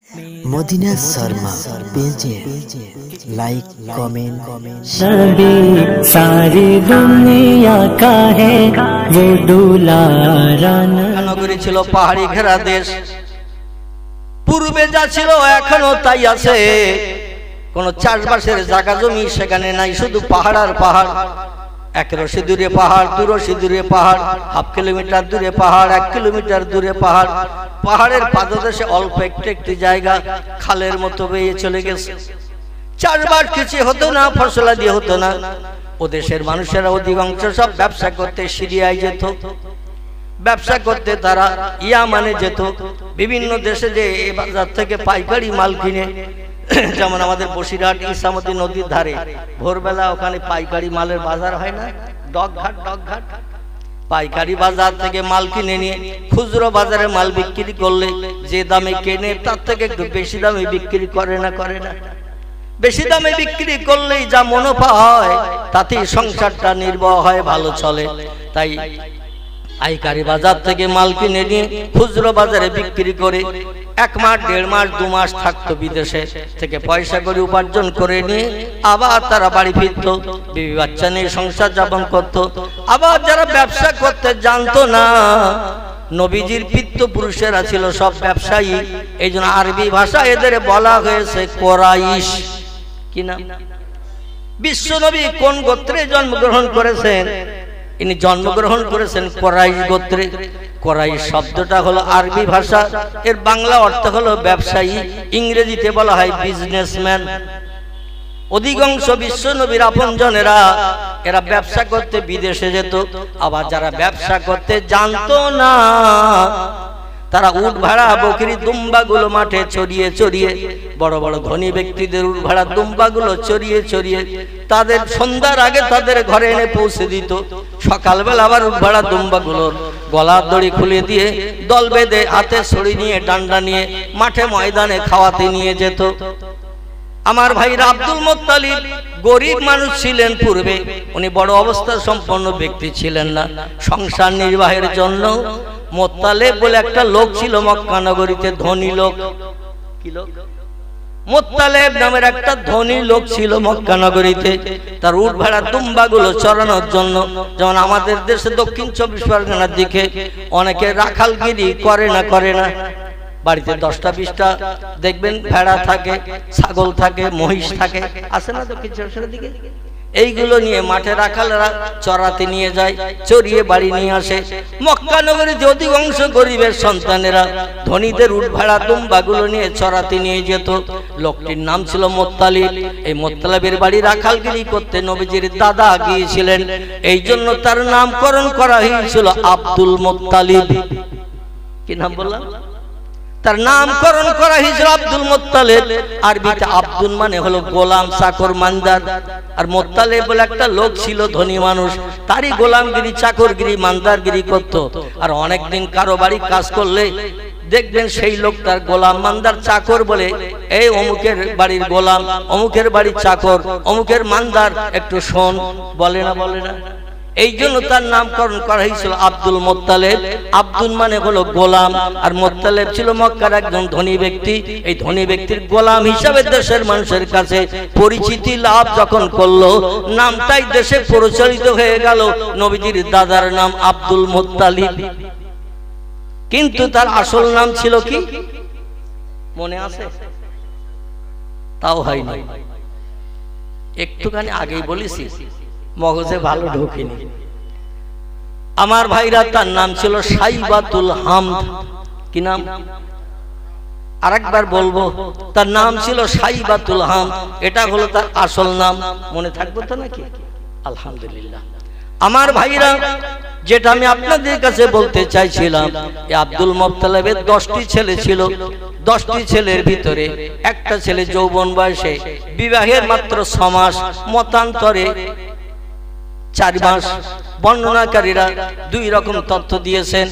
Medina Sharma পেজে like comment नबी सारी दुनिया का है वो दुलारा নগরী ছিল পাহাড়ি ঘেরা দেশ। পূর্বে যা ছিল এখনো তাই আছে। কোন চাষবাসের জায়গা জমি সেখানে নাই, শুধু পাহাড় আর পাহাড়। এক রশি দূরে পাহাড়, দু রশি দূরে পাহাড়, হাফ কিলোমিটার দূরে পাহাড়, 1 কিলোমিটার দূরে পাহাড়। পাহাড়ের পাদদেশে অল্প একটি জায়গা খালের মতো বেয়ে চলে গেছে। চাষবাস কিছু হতো না, ফসলা দিয়ে হতো না। ও দেশের মানুষেরা অধিকাংশ সব ব্যবসা করতে সিরিয়ায় যেত, ব্যবসা করতে তারা ইয়ামানে যেত। বিভিন্ন দেশে যে বাজার থেকে পাইকারি মাল কিনে, যেমন আমাদের বসিরহাট ইসামতি নদীর ধারে ভোরবেলা ওখানে পাইকারি মালের বাজার হয় না, ডকঘাট। পাইকারি বাজার থেকে মাল কিনে নিয়ে খুচরো বাজারে মাল বিক্রি করলে যে দামে কেনে তার থেকে একটু বেশি দামে বিক্রি করে না। বেশি দামে বিক্রি করলেই যা মুনাফা হয় তাতেই সংসারটা নির্বাহ হয়, ভালো চলে। তাই পাইকারি বাজার থেকে মাল কিনে নিয়ে খুচরো বাজারে বিক্রি করে 1 মাস, 1.5 মাস, 2 মাস থাকতো বিদেশে থেকে, পয়সা করে উপার্জন করে নিয়ে আবার তারা বাড়ি ফিরতো, বিবি বাচ্চা নিয়ে সংসার যাপন করতো। আবার যারা ব্যবসা করতে জানতো না, নবীজির পিতৃপুরুষেরা ছিল সব ব্যবসায়ী, এই জন্য আরবি ভাষা এদের বলা হয়েছে কোরাইশ। কি নাম? বিশ্ব নবী কোন গোত্রে জন্মগ্রহণ করেছেন? ইনি জন্মগ্রহণ করেছেন কোরাইশ গোত্রে। কোরাইশ শব্দটা হলো আরবি ভাষা, এর বাংলা অর্থ হলো ব্যবসায়ী, ইংরেজিতে বলা হয় বিজনেসম্যান। অধিকাংশ বিশ্ব নবীর আপনজনেরা এরা ব্যবসা করতে বিদেশে যেত। আবার যারা ব্যবসা করতে জানতো না, তারা উট ভাড়া, বকরি, দুম্বাগুলো মাঠে চড়িয়ে চড়িয়ে, বড় বড় ধনী ব্যক্তিদের উট ভাড়া দুম্বাগুলো চড়িয়ে চড়িয়ে তাদের সন্ধ্যার আগে তাদের ঘরে এনে পৌঁছে দিত। সকালবেলা আবার উট ভাড়া দুম্বাগুলোর গলার দড়ি খুলে দিয়ে দল বেঁধে হাতে ছড়ি নিয়ে ডান্ডা নিয়ে মাঠে ময়দানে খাওয়াতে নিয়ে যেত। আমার ভাইরা আব্দুল মুত্তালিব গরিব মানুষ ছিলেন পূর্বে, উনি বড় অবস্থা সম্পন্ন ব্যক্তি ছিলেন না। সংসার নির্বাহের জন্য মুত্তালিব বলে একটা লোক ছিল মক্কা নগরীতে, ধনী লোক। কি লোক? মুত্তালিব নামের একটা ধনী লোক ছিল মক্কা নগরীতে। তার উট ভাড়া দুম্বাগুলো চড়ানোর জন্য, যেমন আমাদের দেশে দক্ষিণ 24 পরগনার দিকে অনেকে রাখালগিরি করে না, বাড়িতে 10টা 20টা দেখবেন ভেড়া থাকে, ছাগল থাকে, মহিষ থাকে, আছে না দক্ষিণ 24 দিকে? এইগুলো নিয়ে মাঠে রাখালরা চড়াতে নিয়ে যায়, চড়িয়ে বাড়ি নিয়ে আসে। মক্কা নগরীতে অধিকাংশ গরিবের সন্তানেরা ধনীদের উট ভাড়া দুম্বাগুলো নিয়ে চড়াতে নিয়ে যেত। লোকটির নাম ছিল মুত্তালিব। এই মুত্তালিবের বাড়ি রাখালগিরি করতে নবীজির দাদা গিয়েছিলেন, এই জন্য তার নামকরণ করা হয়েছিল আব্দুল মুত্তালিব। কি নাম বললাম? তার নামকরণ করা হয়েছিল আব্দুল মুত্তালিব। আরবিতে আব্দুল মানে হলো গোলাম, চাকর, মানদার। আর মুত্তালিব বলে একটা লোক ছিল ধনী মানুষ, তারই গোলামগিরি, চাকরগিরি, মানদারগিরি করত। আর অনেকদিন কারো বাড়ি কাজ করলে দেখবেন সেই লোক তার গোলাম, মানদার, চাকর বলে, এই অমুকের বাড়ির গোলাম, অমুকের বাড়ির চাকর, অমুকের মানদার, একটু শোন, বলে না? এই জন্য তার নামকরণ করা হয়েছিল আব্দুল মুত্তালিব। আব্দুল মানে হলো গোলাম, আর মুত্তালিব ছিল মক্কার একজন ধনী ব্যক্তি। এই ধনী ব্যক্তির গোলাম হিসাবে দেশের মানুষের কাছে পরিচিতি লাভ যখন করলো, নামটাই দেশে প্রচলিত হয়ে গেল। নবীজির দাদার নাম আব্দুল মুত্তালিব, কিন্তু তার আসল নাম ছিল কি মনে আছে? তাও হয়নি, একটুখানি আগেই বলেছি, মগজে ভালো ঢোকেনি। আমার ভাইরা, তার নাম ছিল সাইবাতুল হামদ। কি নাম? আরেকবার বলবো, তার নাম ছিল সাইবাতুল হামদ। এটা হলো তার আসল নাম। মনে থাকবে তো নাকি? আলহামদুলিল্লাহ। আমার ভাইরা, যেটা আমি আপনাদের কাছে বলতে চাইছিলাম, আব্দুল মুত্তালিবের 10টি ছেলে ছিল। 10টি ছেলের ভিতরে একটা ছেলে যৌবন বয়সে, বিবাহের মাত্র 6 মাস, মতান্তরে 4 মাস। বর্ণনাকারীরা 2 রকম তথ্য দিয়েছেন,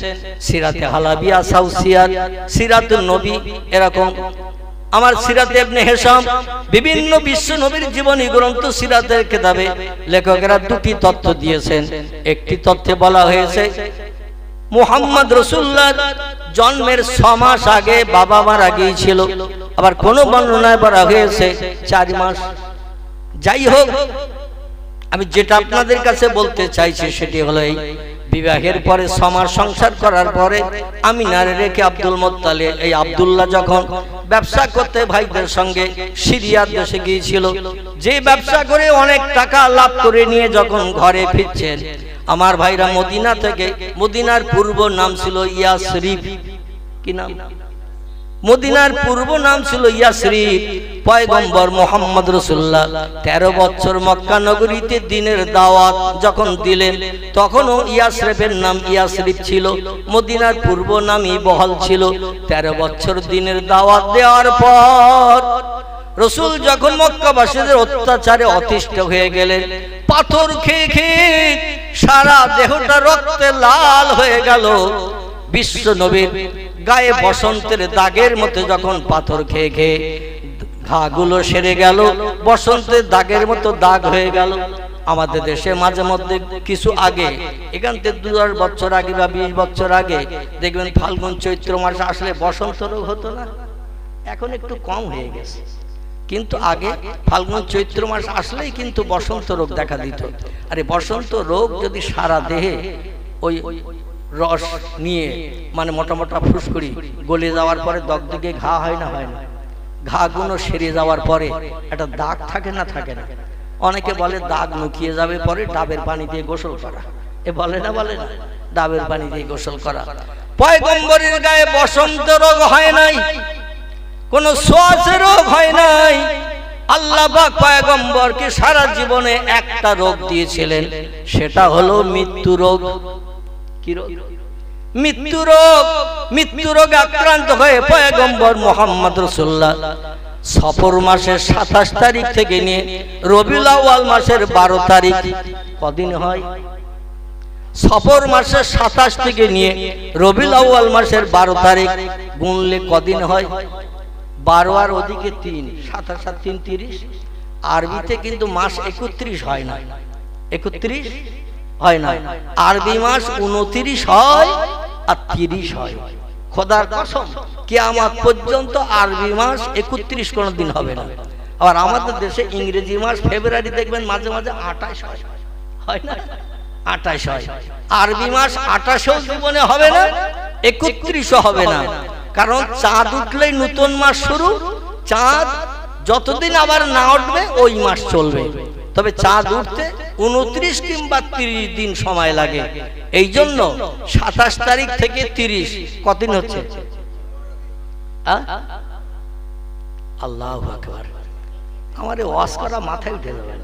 সিরাতে হালাবিয়া, সাউসিয়াত, সিরাতুন নবী, এরকম। আমার সিরাতে ইবনে হিশাম, বিভিন্ন বিশ্ব নবীর জীবনী গ্রন্থ সিরাতের কিতাবে লেখকেরা 2টি তথ্য দিয়েছেন। একটি তথ্যে বলা হয়েছে মুহাম্মদ রাসূলুল্লাহ জন্মের 6 মাস আগে বাবা মারা গিয়েছিল। আবার কোন বর্ণনায় বলা হয়েছে 4 মাস। যাই হোক, আমি যেটা আপনাদের কাছে বলতে চাইছি সেটি হলো এই বিবাহের পরে 6 মাস সংসার করার পরে আমিনার রেখে আব্দুল মুত্তালিব এই আব্দুল্লাহ যখন ব্যবসা করতে ভাইদের সঙ্গে সিরিয়া দেশে গিয়েছিল, যে ব্যবসা করে অনেক টাকা লাভ করে নিয়ে যখন ঘরে ফিরছেন, আমার ভাইরা মদিনা থেকে, মদিনার পূর্ব নাম ছিল ইয়াসরিব। কি নাম? মদিনার পূর্ব নাম ছিল ইয়াসরিব। পয়গম্বর মুহাম্মদ রাসূলুল্লাহ 13 বছর মক্কা নগরীতে দ্বীনের দাওয়াত যখন দিলেন, তখনও ইয়াসরিবের নাম ইয়াসরিব ছিল, মদিনার পূর্ব নামই বহাল ছিল। 13 বছর দ্বীনের দাওয়াত দেওয়ার পর রাসূল যখন মক্কাবাসীদের অত্যাচারে অতিষ্ঠ হয়ে গেলেন, পাথর খেয়ে খেয়ে সারা দেহটা রক্তে লাল হয়ে গেল। বিশ্ব নবীর গায়ে বসন্তের দাগের মতো যখন পাথর খেয়ে খেয়ে ঘাগুলো সেরে গেল, বসন্তের দাগের মতো দাগ হয়ে গেল। আমাদের দেশে মাঝে মধ্যে কিছু আগে, এখান থেকে 2 বছর আগে বা 20 বছর আগে দেখবেন ফাল্গুন চৈত্র মাস আসলে বসন্ত রোগ হতো না? এখন একটু কম হয়ে গেছে, কিন্তু আগে ফাল্গুন চৈত্র মাস আসলেই কিন্তু বসন্ত রোগ দেখা দিত। আরে বসন্ত রোগ যদি সারা দেহে ওই রস নিয়ে, মানে মোটা মোটা ফুসকুড়ি গলে যাওয়ার পরে দগদগে ঘা হয় না? হয় না? ঘাগুলো সেরে যাওয়ার পরে একটা দাগ থাকে না? থাকে না? অনেকে বলে দাগ নুকিয়ে যাবে পরে ডাবের পানি দিয়ে গোসল করা। এ বলে না? বলে না? ডাবের পানি দিয়ে গোসল করা। পয়গম্বরের গায়ে বসন্ত রোগ হয় নাই, কোন শ্বাসের রোগ হয় নাই। আল্লাহ পাক পয়গম্বরকে সারা জীবনে একটা রোগ দিয়েছিলেন, সেটা হলো মৃত্যু রোগ। কি রোগ? মৃত্যু রোগ। মৃত্যু রোগে আক্রান্ত হয়ে পয়গম্বর মুহাম্মদ রাসূলুল্লাহ সফর মাসের 27 তারিখ থেকে নিয়ে রবিউল আউয়াল মাসের 12 তারিখ, কদিন হয়? সফর মাসের 27 থেকে নিয়ে রবিউল আউয়াল মাসের 12 তারিখ গুনলে কদিন হয়? 12 আর ওদিকে 3, 27 আর 3 30। আরবিতে কিন্তু মাস 31 হয় না, 31 হয় না। আরবি মাস 29 হয় আর 30 হয়। খোদার কসম, কিয়ামত পর্যন্ত আরবি মাস 31 কোনদিন হবে না। আর আমাদের দেশে ইংরেজি মাস ফেব্রুয়ারি দেখবেন মাঝে মাঝে 28 হয়, হয় না? 28 হয়। আরবি মাস 28 জীবনে হবে না, 31 হবে না। কারণ চাঁদ উঠলেই নতুন মাস শুরু, চাঁদ যতদিন আবার না উঠবে ওই মাস চলবে। তবে চাঁদ উঠতে 29 কিংবা 30 দিন সময় লাগে। এই জন্য 27 তারিখ থেকে 30 কতদিন হচ্ছে? আল্লাহু আকবার। আমার ওয়াজ করা মাথায় উঠে যাবে।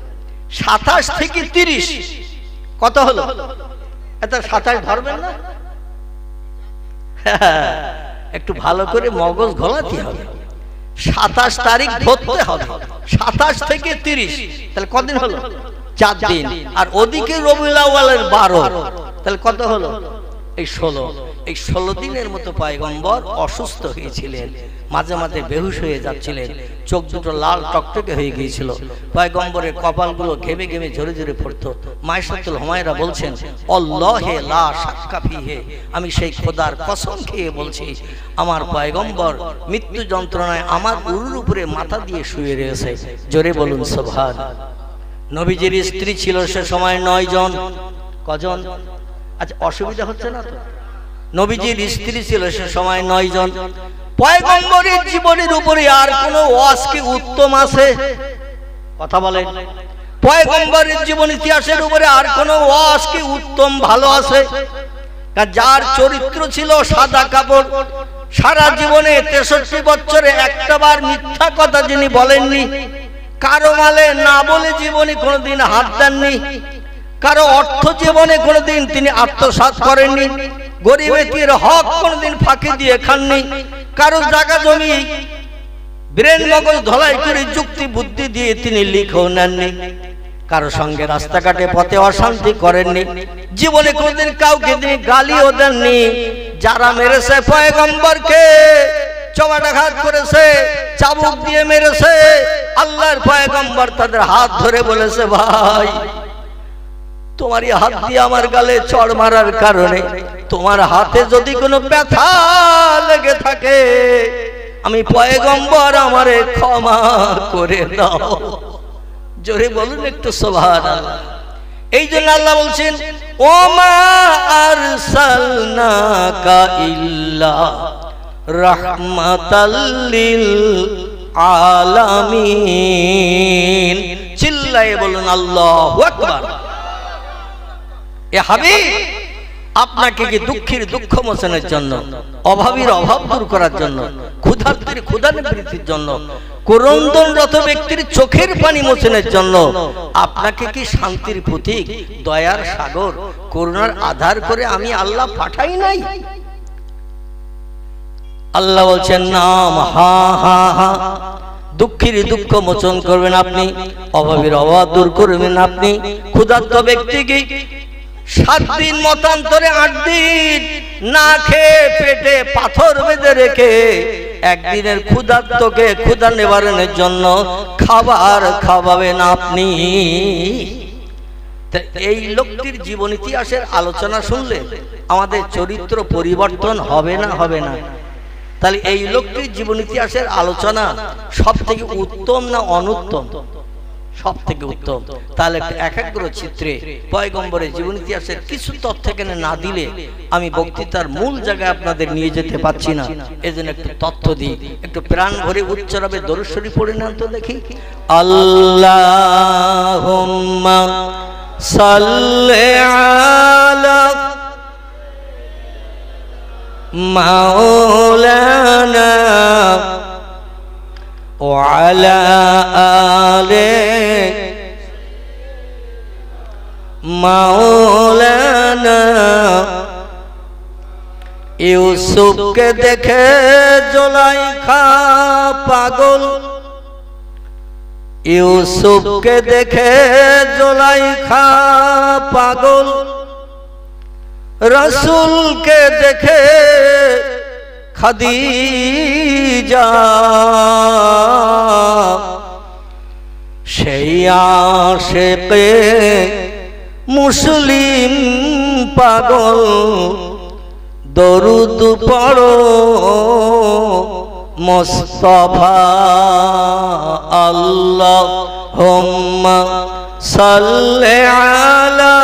27 থেকে 30 কত হলো? এটা 27 ধরবেন না? একটু ভালো করে মগজ ঘোলাতে হবে। 27 তারিখ ধরতে হবে, 27 থেকে 30, তাহলে কদিন হলো? 4 দিন। আর ওদিকে রবিউল আউয়ালের 12, তাহলে কত হলো? এই 16। এই 16 দিনের মতো পয়গম্বর অসুস্থ হয়েছিলেন, মাঝে মাঝে বেহুশ হয়ে যাচ্ছিলেন, চোখ দুটো লাল টকটকে হয়ে গিয়েছিল, পয়গম্বরের কপালগুলো ঘেমে ঘেমে ঝরে ঝরে পড়তো। মায়েশাতুল হুমায়রা বলছেন, আল্লাহে লা শাক্কা ফিহে, আমি সেই খোদার কসম খেয়ে বলছি, আমার পয়গম্বর মৃত্যু যন্ত্রণায় আমার উরুর উপরে মাথা দিয়ে শুয়ে রয়েছে। জোরে বলুন সুবহান। নবীজির স্ত্রী ছিল সে সময় 9 জন। কজন? আচ্ছা, অসুবিধা হচ্ছে না তো? নবীজির স্ত্রী ছিল সে সময় 9 জন। পয়গম্বরের জীবনের উপরে আর কোন ওয়াজ কি উত্তম আছে? কথা বলেন। পয়গম্বরের জীবন ইতিহাসের উপরে আর কোন ওয়াজ কি উত্তম ভালো আছে? যার চরিত্র ছিল সাদা কাপড়, সারা জীবনে 63 বছরে একটাবার মিথ্যা কথা যিনি বলেননি, কারো মালে না বলে জীবনে কোনোদিন হাত দেননি, কারো অর্থ জীবনে কোনোদিন তিনি আত্মসাৎ করেননি, গরিবের হক কোনোদিন ফাঁকি দিয়ে খাননি, কারো জায়গা জমি ব্রেন মগজ ধলাই করে যুক্তি বুদ্ধি দিয়ে তিনি লিখেও নেননি, কারো সঙ্গে রাস্তাঘাটে পথে অশান্তি করেননি, জীবনে কোনোদিন কাউকে তিনি গালিও দেননি। যারা মেরেছে পয়গম্বরকে, চওড়াঘাত করেছে, চাবুক দিয়ে মেরেছে, আল্লাহর পয়গম্বর তাদের হাত ধরে বলেছে, ভাই তোমারই হাত দিয়ে আমার গালে চড় মারার কারণে তোমার হাতে যদি কোনো ব্যথা লেগে থাকে আমি পয়গম্বর, আমারে ক্ষমা করে দাও। জোরে বলুন একটু সুবহানাল্লাহ। এই জন্য আল্লাহ বলছেন ওমা আরসালনাকা ইল্লা রাহমাতাল লিল আলামিন। চিল্লায়ে বলুন আল্লাহু আকবার। এ হাবিব, আপনাকে কি দুঃখীর দুঃখ মোচনের জন্য, অভাবীর অভাব দূর করার জন্য, ক্ষুধার্তের ক্ষুধা নিবৃত্তির জন্য, ক্রন্দনরত ব্যক্তির চোখের পানি মোচনের জন্য, আপনাকে কি শান্তির প্রতীক, দয়ার সাগর, করুণার আধার করে আমি আল্লাহ পাঠাই নাই? আল্লাহ বলছেন নাম, হা হা হা। দুঃখীর দুঃখ মোচন করবেন আপনি, অভাবীর অভাব দূর করবেন আপনি, ক্ষুধার্ত ব্যক্তিকে 7 দিন মতান্তরে 8 দিন না খেয়ে পেটে পাথর বেঁধে রেখে একদিনের ক্ষুধার্তকে ক্ষুধা নিবারণের জন্য খাবার খাওয়াবেন আপনি। এই লোকটির জীবন ইতিহাসের আলোচনা শুনলে আমাদের চরিত্র পরিবর্তন হবে না? হবে না? তাহলে এই লোকটির জীবন ইতিহাসের আলোচনা সব থেকে উত্তম না অনুত্তম? সব থেকে উত্তম। তাহলে একাগ্র চিত্রে পয়গম্বরের জীবন ইতিহাসের কিছু তথ্য এখানে না দিলে আমি বক্তৃতার মূল জায়গায় আপনাদের নিয়ে যেতে পারছি না। এজন্য একটু তথ্য দিই, একটু প্রাণ ভরে উচ্চারণে দরুদ শরীফ পড়ে নেন তো দেখি। আল্লাহুম্মা সাল্লি আলা মাওলানা وعلى آله مولانا। ইউসুফকে দেখে জুলাইখা পাগল, ইউসুফকে দেখে জুলাইখা পাগল, রাসূলকে দেখে খাদিজা সেই আশেকে মুসলিম পাগল, দরুদ পড়ো মুস্তাফা। আল্লাহুম্মা সাল্লি আলা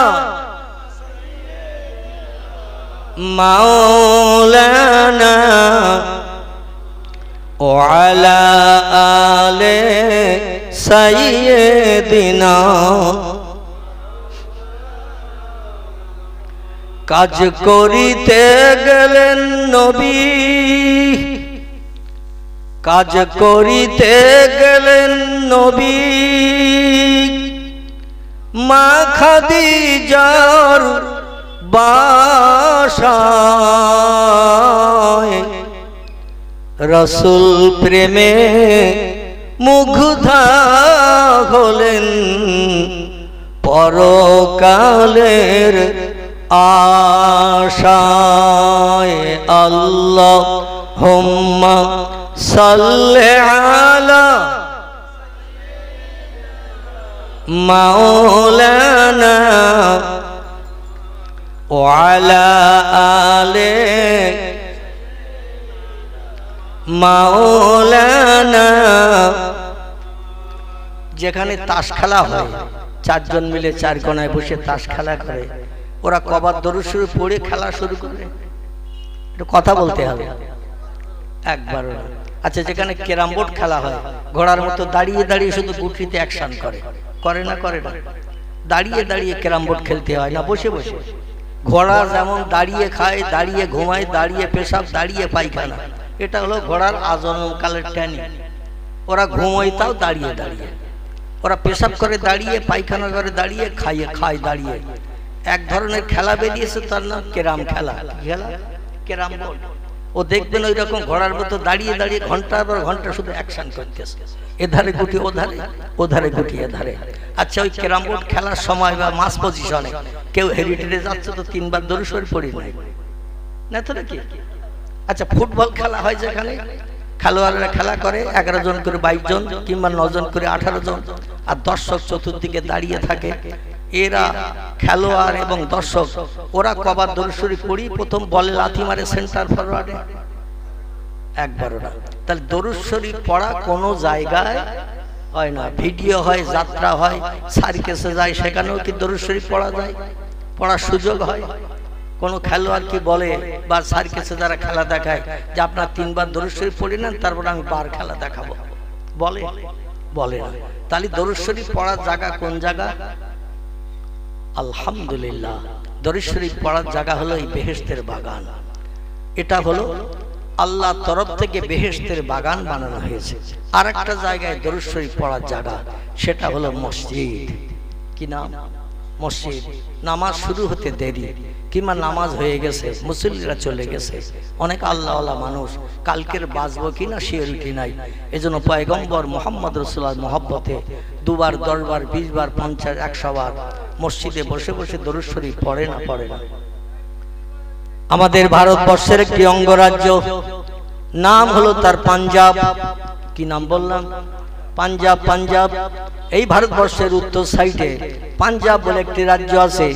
মাওলানা ওয়ালা আলে সাইয়্যিদিনা। কাজ করিতে গেলেন নবী, কাজ করিতে গেলেন নবী, মা খাদিজার বাসায়। রাসূল প্রেমে মুগ্ধা হলেন, পরকালের আশায়। আল্লাহুম্মা সাল্লি আলা মাওলানা ওয়ালা আলে মাওলানা। যেখানে তাস খেলা হয়, 4 জন মিলে 4 কোণায় বসে তাস খেলা করে, ওরা কবার দরুদ শরীফ পড়ে খেলা শুরু করে? একটু কথা বলতে হবে একবার। আচ্ছা, যেখানে ক্যারাম বোর্ড খেলা হয়, ঘোড়ার মতো দাঁড়িয়ে দাঁড়িয়ে শুধু গুটিতে অ্যাকশন করে, করে না? করে না? দাঁড়িয়ে দাঁড়িয়ে ক্যারাম বোর্ড খেলতে হয় না বসে বসে? ঘোড়া যেমন দাঁড়িয়ে খায়, দাঁড়িয়ে ঘুমায়, দাঁড়িয়ে পেশাব, দাঁড়িয়ে পায়খানা, এটা হলো ঘোড়ার আজন্মকালের ট্রেনিং। ওরা ঘুমোয় তাও দাঁড়িয়ে দাঁড়িয়ে, ওরা পেশাব করে দাঁড়িয়ে, পায়খানা করে দাঁড়িয়ে, খায় দাঁড়িয়ে। এক ধরনের খেলা বেরিয়েছে, তার নাম ক্যারাম খেলা। খেলা ক্যারাম বোর্ড। ও দেখবেন ওই রকম ঘোড়ার মতো দাঁড়িয়ে দাঁড়িয়ে ঘন্টার পর ঘন্টা শুধু অ্যাকশন করতেছে, এধারে গুটি ওধারে, ওধারে গুটি এধারে। আচ্ছা, ওই ক্যারাম বোর্ড খেলার সময় বা মাস পজিশনে কেউ হেরিটেজে যাচ্ছে তো 3 বার দরুদ শরীফ পড়ি নাই না তো নাকি? আচ্ছা, ফুটবল খেলা হয়, যেখানে খেলোয়াড়রা খেলা করে 11 জন করে 22 জন কিংবা 9 জন করে 18 জন, আর দর্শক চতুর্দিকে দাঁড়িয়ে থাকে। এরা খেলোয়াড় এবং দর্শক ওরা কবার দরুদ শরীফ পড়ি? প্রথম বলে লাথি মারে সেন্টার ফরওয়ার্ডে, একবারও না। তাহলে দরুদ শরীফ পড়া কোনো জায়গায় হয় না, ভিডিও হয়, যাত্রা হয়, সার্কাসে যায়, সেখানেও কি দরুদ শরীফ পড়া যায়? পড়ার সুযোগ হয়? কোনো খেলোয়াড় কি বলে বা সার্কাসে যারা খেলা দেখায় যে আপনার 3 বার দরুদ শরীফ পড়ে নেন তারপর আমি বার খেলা দেখাবো? বলে? বলে না। তাহলে দরুদ শরীফ পড়ার জায়গা কোন জায়গা? আলহামদুলিল্লাহ, দরুদ শরীফ পড়ার জায়গা হলো এই বেহেশতের বাগান। এটা হলো আল্লাহর তরফ থেকে বেহেশতের বাগান বানানো হয়েছে। আর একটা জায়গায় দরুদ শরীফ পড়ার জায়গা, সেটা হলো মসজিদ। কি নাম? মসজিদ। নামাজ শুরু হতে দেরি, কিংবা নামাজ হয়ে গেছে, মুসল্লিরা চলে গেছে, অনেক আল্লাহওয়ালা মানুষ, কালকের বাঁচবো কিনা সিওরিটি নাই। এজন্য পয়গম্বর মুহাম্মদ রাসূলুল্লাহর মহব্বতে 2 বার, 10 বার, 20 বার, 50, 100 বার মসজিদে বসে বসে দরুদ শরীফ পড়ে না? পড়ে না? আমাদের ভারতবর্ষের একটি অঙ্গরাজ্য, নাম হলো তার পাঞ্জাব। কি নাম বললাম? পাঞ্জাব। পাঞ্জাব এই ভারতবর্ষের উত্তর সাইডে পাঞ্জাব বলে একটি রাজ্য আছে।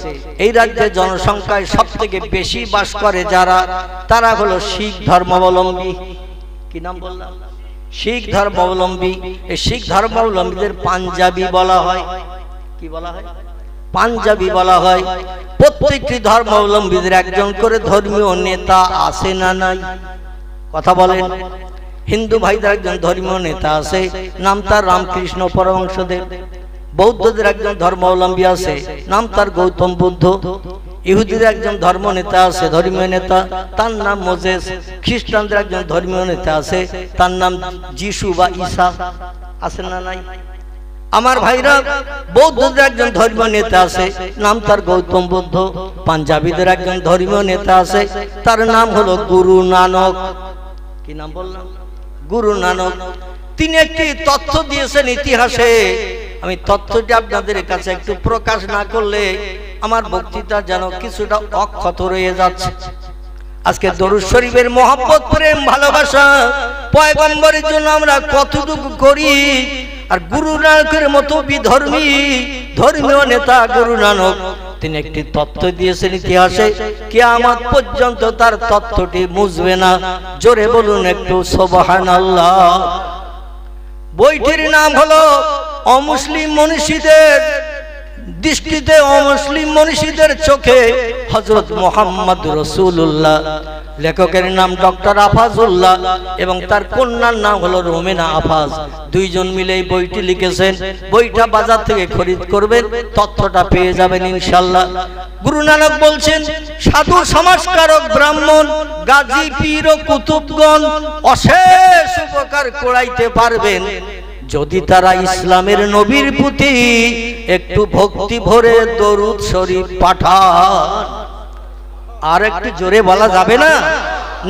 এই রাজ্যের জনসংখ্যায় সব থেকে বেশি বাস করে যারা, তারা হলো শিখ ধর্মাবলম্বী। কি নাম বললাম? শিখ ধর্মাবলম্বী। এই শিখ ধর্মাবলম্বীদের পাঞ্জাবি বলা হয়। কি বলা হয়? পাঞ্জাবি বলা হয়। প্রত্যেকটি ধর্মাবলম্বীদের একজন করে ধর্মীয় নেতা আছে না নাই? কথা বলেন। হিন্দু ভাইদের একজন ধর্মীয় নেতা আছে, নাম তার রামকৃষ্ণ পরমহংসদেব। বৌদ্ধদের একজন ধর্মাবলম্বী আছে, নাম তার গৌতম বুদ্ধ। ইহুদিদের একজন ধর্ম নেতা আছে, ধর্মীয় নেতা, তার নাম মোজেস। খ্রিস্টানদের একজন ধর্মীয় নেতা আছে, তার নাম যিশু বা ঈসা। আছে না নাই? আমার ভাইরা, বৌদ্ধদের একজন ধর্মীয় নেতা আছে, নাম তার গৌতম বুদ্ধ। পাঞ্জাবিদের একজন ধর্মীয় নেতা আছে, তার নাম হলো গুরু নানক। কি নাম বললাম? গুরু নানক। তিনি একটি তথ্য দিয়েছেন ইতিহাসে। আমি তথ্যটি আপনাদের কাছে একটু প্রকাশ না করলে আমার বক্তৃতা যেন কিছুটা অক্ষত রয়ে যাচ্ছে। আজকে দরুদ শরীফের মহব্বত, প্রেম, ভালোবাসা পয়গম্বরের জন্য আমরা কতটুকু করি। আর গুরু নানকের মতো বিধর্মী ধর্মীয় নেতা গুরু নানক, তিনি একটি তথ্য দিয়েছেন ইতিহাসে, কিয়ামত পর্যন্ত তার তথ্যটি মুছবে না। জোরে বলুন একটু সুবহানাল্লাহ। বইটির নাম হলো অমুসলিম মনীষীদের দৃষ্টিতে, অমুসলিম মনীষীদের চোখে হযরত মুহাম্মদ রাসূলুল্লাহ। লেখকের নাম ডক্টর আফাজুল্লাহ এবং তার কন্যার নাম হলো রোমেনা আফাজ। দুইজন মিলে এই বইটি লিখেছেন। বইটা বাজার থেকে খরিদ করবেন, তথ্যটা পেয়ে যাবেন ইনশাআল্লাহ। গুরু নানক বলছেন, সাধু সমাজকারক ব্রাহ্মণ গাজী পীর ও কুতুবগণ অশেষ উপকার করাইতে পারবেন যদি তারা ইসলামের নবীর প্রতি একটু ভক্তি ভরে দরুদ শরীফ পাঠান। আর একটু জোরে বলা যাবে না?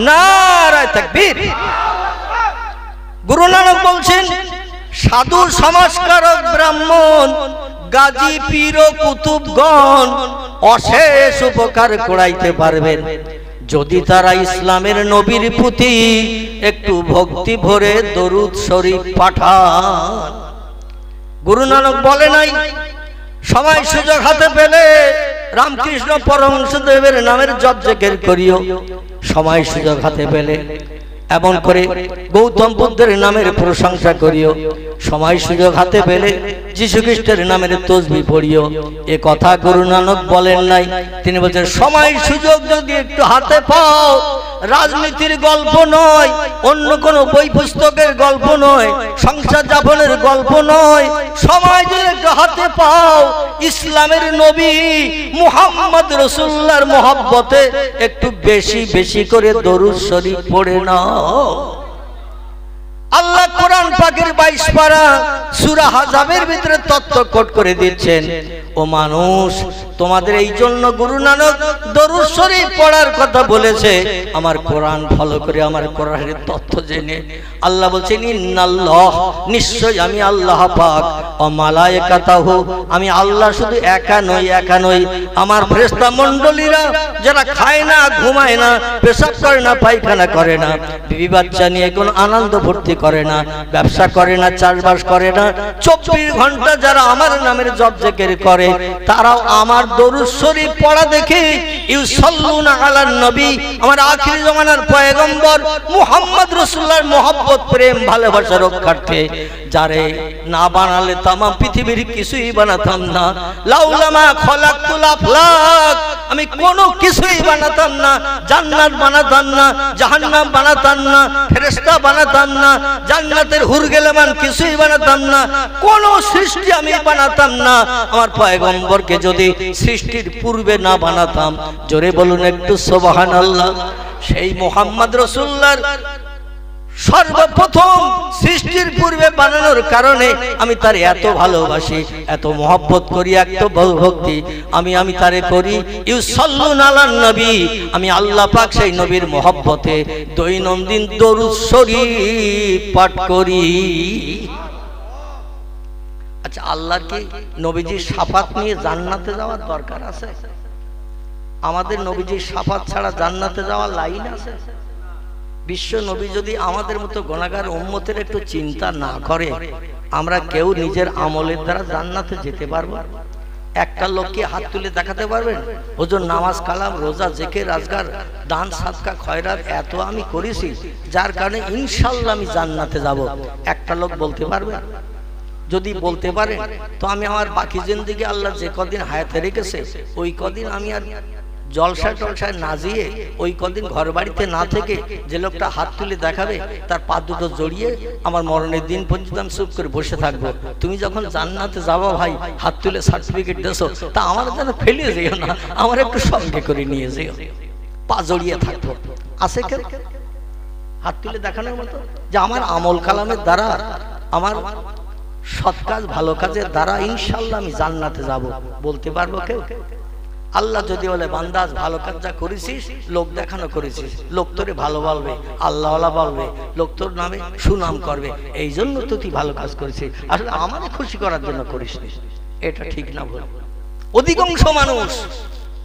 নারায়ে তাকবীর। গুরু নানক বলছেন, সাধু সমাজকারক ব্রাহ্মণ গাজী পীর ও কুতুবগণ অশেষ উপকার করাইতে পারবেন যদি তারা ইসলামের নবীর প্রতি একটু ভক্তি ভরে দরুদ শরীফ পাঠান। গুরু নানক বলে নাই সময় সুযোগ হাতে পেলে রামকৃষ্ণ পরমহংসদেবের নামের জপ জিকির করিও, সময় সুযোগ হাতে পেলে এমন করে গৌতম বুদ্ধের নামের প্রশংসা করিও, সময় সুযোগ হাতে পেলে যীশু খ্রিস্টের নামের তসবিহ পড়িও। এ কথা গুরু নানক বলেন নাই। তিনি বলছেন, সময় সুযোগ যদি একটু হাতে পাও, রাজনীতির গল্প নয়, অন্য কোনো বই পুস্তকের গল্প নয়, সংসার যাপনের গল্প নয়, সময় যদি একটু হাতে পাও, ইসলামের নবী মুহাম্মদ রাসূলুল্লাহর মহব্বতে একটু বেশি বেশি করে দরুদ শরীফ পড়ে নাও। আল্লাহ কোরআন পাকের 22 পারা সূরা আহজাবের ভিতরে তথ্য কোট করে দিচ্ছেন, ও মানুষ, তোমাদের এই জন্য গুরু নানক দরুদ শরীফ পড়ার কথা বলেছে। আমার কোরআন ফলো করে, আমার কোরআনের তথ্য জেনে আল্লাহ বলছেন, ইন্নাল্লাহ, নিশ্চয় আমি আল্লাহ পাক, ও মালায়েকাতাহু, আমি আল্লাহ শুধু একা নই, আমার ফেরেশতা মণ্ডলীরা যারা খায় না, ঘুমায় না, পেশাব করে না, পায়খানা করে না, বিবি বাচ্চা নিয়ে কোনো আনন্দ ফুর্তি করে না, ব্যবসা করে না, চাষবাস করে না, 24 ঘন্টা যারা আমার নামের জপ জিকির করে, তারাও আমার দরুদ শরীফ পড়া দেখে ইউসাল্লুনা আলান নবী, আমার আখির জামানার পয়গম্বর মুহাম্মদ রাসূলুল্লাহর মহব্বত প্রেম ভালোবাসা রক্ষার্থে যারে না বানালে তামাম পৃথিবীর কিছুই বানাতাম না। লাউলামা খলাকতুল আফলাক, আমি কোনো কিছুই বানাতাম না, জান্নাত বানাতাম না, জাহান্নাম বানাতাম না, ফেরেশতা বানাতাম না, জান্নাতের হুরগেলেমান কিছুই বানাতাম না, কোনো সৃষ্টি আমি বানাতাম না আমার পয়গম্বরকে যদি সৃষ্টির পূর্বে না বানাতাম। জোরে বলুন একটু সুবহানাল্লাহ। সেই মুহাম্মদ রাসূলুল্লাহর সর্বপ্রথম সৃষ্টির পূর্বে বানানোর কারণে আমি তার এত ভালোবাসি, এত মহব্বত করি, এত ভক্তি আমি তারে করি। ইউসাল্লুনা আলান নবী, আমি আল্লাহ পাক সেই নবীর মহব্বতে দৈনন্দিন দরুদ শরীফ পাঠ করি। আচ্ছা, আল্লাহর কি নবীজির শাফাত নিয়ে জান্নাতে যাওয়ার দরকার আছে? আমাদের নবীজির শাফাত ছাড়া জান্নাতে যাওয়ার লাইন আছে? বিশ্ব নবী যদি আমাদের মতো গুনাহগার উম্মতের একটু চিন্তা না করে, আমরা কেউ নিজের আমলের দ্বারা জান্নাতে যেতে পারবো? একটা লোককে হাত তুলে দেখাতে পারবেন হুজুর নামাজ কালাম রোজা জিকির আজকার দান সাদকা খয়রাত এত আমি করেছি যার কারণে ইনশাআল্লাহ আমি জান্নাতে যাব? একটা লোক বলতে পারবে? যদি বলতে পারে তো আমি আমার বাকি জিন্দেগি আল্লাহ যে কদিন হায়াতে রেখেছে ওই কদিন আমি আর জলসা টলসায় না যেয়ে ওই কদিন ঘর বাড়িতে না থেকে যে লোকটা হাত তুলে দেখাবে তার পা দুটো জড়িয়ে আমার মরণের দিন পর্যন্ত আমি চুপ করে বসে থাকবো। তুমি যখন জান্নাতে যাবো ভাই হাত তুলে সার্টিফিকেট দেছো, তা আমার যেন ফেলে যেও না, আমার একটু সঙ্গে করে নিয়ে যেও, পা জড়িয়ে থাকবো। আছে কেউ হাত তুলে দেখানোর মতো যে আমার আমল কালামের দ্বারা আমার সৎ কাজ ভালো কাজের দ্বারা ইনশাআল্লাহ আমি জান্নাতে যাব? বলতে পারবো কেউ? আল্লাহ যদি বলে বান্দা ভালো কাজ যা করেছিস, লোক দেখানো করেছিস, লোক তোরে ভালো বলবে, আল্লাহওয়ালা বলবে, লোক তোর নামে সুনাম করবে, এই জন্য তো তুই ভালো কাজ করেছিস, আসলে আমাদের খুশি করার জন্য করিস। এটা ঠিক না ভুল? অধিকাংশ মানুষ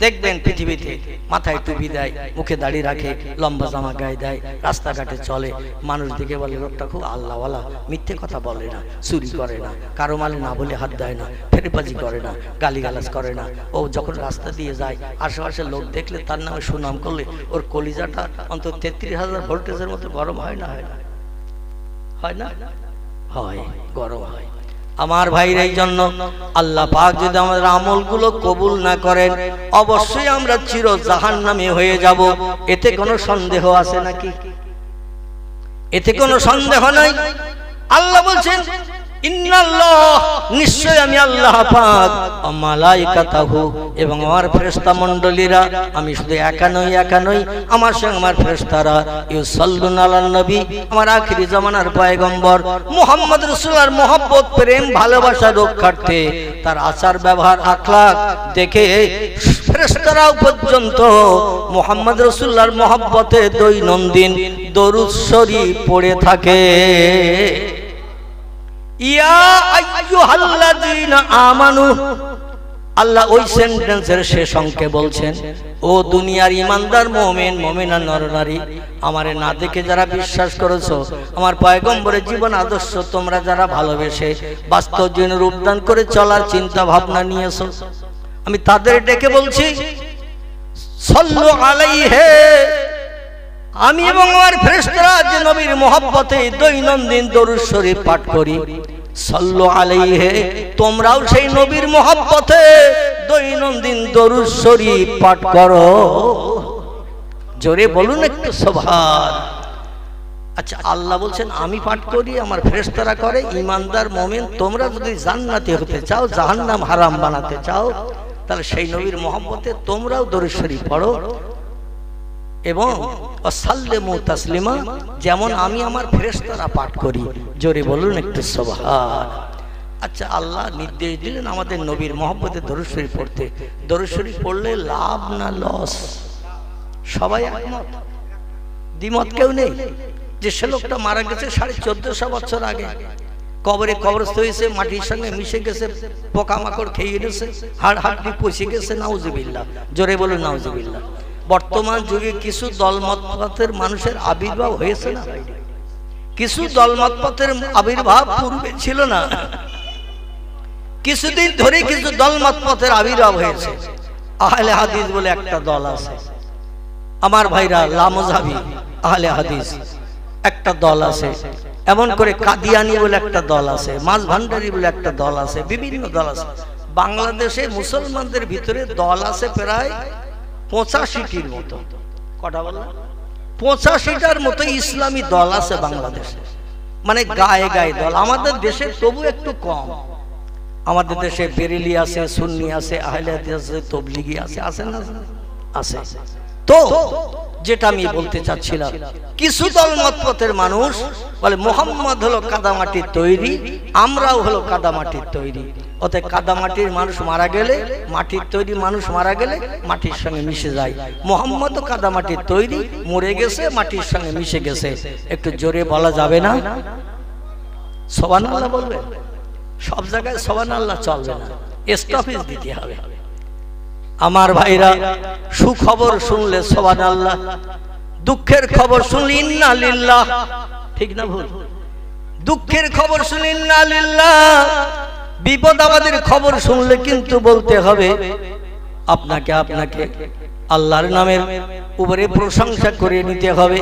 দেখবেন পৃথিবীতে মাথায় টুপি দেয়, মুখে দাড়ি রাখে, লম্বা জামা গায়ে দেয়, রাস্তাঘাটে চলে, মানুষ দিকে বলে লোকটা খুব আল্লাহওয়ালা, মিথ্যে কথা বলে না, চুরি করে না, কারো মালে না বলে হাত দেয় না, ফেরেবাজি করে না, গালিগালাজ করে না। ও যখন রাস্তা দিয়ে যায় আশেপাশে লোক দেখলে তার নামে সুনাম করলে ওর কলিজাটা অন্তত 33,000 ভোল্টেজের মতো গরম হয় না? হয় না? হয় না? হয়, গরম হয়। আমার ভাইর এই জন্য আল্লাহ পাক যদি আমাদের আমলগুলো কবুল না করেন অবশ্যই আমরা চির জাহান্নামী হয়ে যাব। এতে কোনো সন্দেহ আছে নাকি? এতে কোনো সন্দেহ নাই। আল্লাহ বলছেন ইন্নাল্লাহ, নিশ্চয় আমি আল্লাহ পাক, ও মালাইকাতাহু, এবং আমার ফেরেশতা মণ্ডলীরা, আমি শুধু একা নই, আমার সঙ্গে আমার ফেরেশতারা, ইউসাল্লুনা আলান নবী, আমার আখিরি জামানার পয়গম্বর মুহাম্মদ রাসূলুল্লাহর মহব্বত প্রেম ভালোবাসা রক্ষার্থে তার আচার ব্যবহার আখলাক দেখে ফেরেশতারাও পর্যন্ত মুহাম্মদ রাসূলুল্লাহর মহব্বতে দৈনন্দিন দরুদ শরীফ পড়ে থাকে। ইয়া আইয়ুহাল্লাযীনা আমানু, আল্লাহ ওই সেন্টেন্সের শেষ অংকে বলছেন, ও দুনিয়ার ইমানদার মুমিন মুমিনা নরনারী, আমারে না দেখে যারা বিশ্বাস করেছো, আমার পয়গম্বরের জীবন আদর্শ তোমরা যারা ভালোবেসে বাস্তব জীবনে রূপদান করে চলার চিন্তা ভাবনা নিয়েছো, আমি তাদের ডেকে বলছি সাল্লু আলাইহি, আমি এবং আমার ফেরেশতারা যে নবীর মহব্বতে দৈনন্দিন দরুদ শরীফ পাঠ করি, সাল্লু আলাইহি, তোমরাও সেই নবীর মহব্বতে দৈনন্দিন দরুদ শরীফ পাঠ করো। জোরে বলুন একটু সুবহান। আচ্ছা, আল্লাহ বলছেন আমি পাঠ করি, আমার ফেরেশতারা করে, ইমানদার মুমিন তোমরা যদি জান্নাতি হতে চাও, জাহান্নাম হারাম বানাতে চাও, তাহলে সেই নবীর মহব্বতে তোমরাও দরুদ শরীফ পড়ো এবং সাল্লিমু তাসলিমা, যেমন আমি আমার ফেরেশতারা পাঠ করি। জোরে বলুন একটু সুবহান। আচ্ছা, আল্লাহ নির্দেশ দিলেন আমাদের নবীর মহব্বতে দরুদ শরীফ পড়তে। দরুদ শরীফ পড়লে লাভ না লস? সবাই একমত, দ্বিমত কেউ নেই। যে সে লোকটা মারা গেছে 1450 বছর আগে, কবরে কবরস্থ হয়েছে, মাটির সঙ্গে মিশে গেছে, পোকামাকড় খেয়ে গেছে, হাড় হাড্ডি পচে গেছে, নাউজুবিল্লাহ। জোরে বলুন নাউজুবিল্লাহ। বর্তমান যুগে কিছু দলমতপথের মানুষের আবির্ভাব হয়েছে না? কিছু দলমতপথের আবির্ভাব পূর্বে ছিল না। কিছুদিন ধরে কিছু দলমত পথের আবির্ভাব হয়েছে। আহলে হাদিস বলে একটা দল আছে, আমার ভাইরা, লামজাবি আহলে হাদিস একটা দল আছে, এমন করে কাদিয়ানি বলে একটা দল আছে, মাঝ ভান্ডারি বলে একটা দল আছে, বিভিন্ন দল আছে। বাংলাদেশে মুসলমানদের ভিতরে দল আছে প্রায় 85টির মতো। কটা বললাম? 85টার মতো ইসলামী দল আছে বাংলাদেশে, মানে গায়ে গায়ে দল। আমাদের দেশে তবু একটু কম। আমাদের দেশে বেরেলি আছে, সুন্নি আছে, আহলে হাদিস আছে, তবলিগি আছে, আছে না? আছে। তো যেটা আমি বলতে চাচ্ছিলাম, কিছু দলমত পথের মানুষ বলে মোহাম্মদ হলো কাদামাটির তৈরি, আমরাও হলো কাদামাটির তৈরি। অতএব কাদামাটির মানুষ মারা গেলে, মাটির তৈরি মানুষ মারা গেলে মাটির সঙ্গে মিশে যায়। মোহাম্মদ কাদামাটির তৈরি, মরে গেছে, মাটির সঙ্গে মিশে গেছে। একটু জোরে বলা যাবে না? সুবহানাল্লাহ বলবে? সব জায়গায় সুবহানাল্লাহ চলবে না, স্টপেজ দিতে হবে। আমার ভাইরা, সুখবর শুনলে সুবহানাল্লাহ, দুঃখের খবর শুনলে ইন্না লিল্লাহ। ঠিক না ভুল? দুঃখের খবর শুনলে ইন্না লিল্লাহ, বিপদ আমাদের খবর শুনলে কিন্তু বলতে হবে আপনাকে আল্লাহর নামের উপরে প্রশংসা করে নিতে হবে।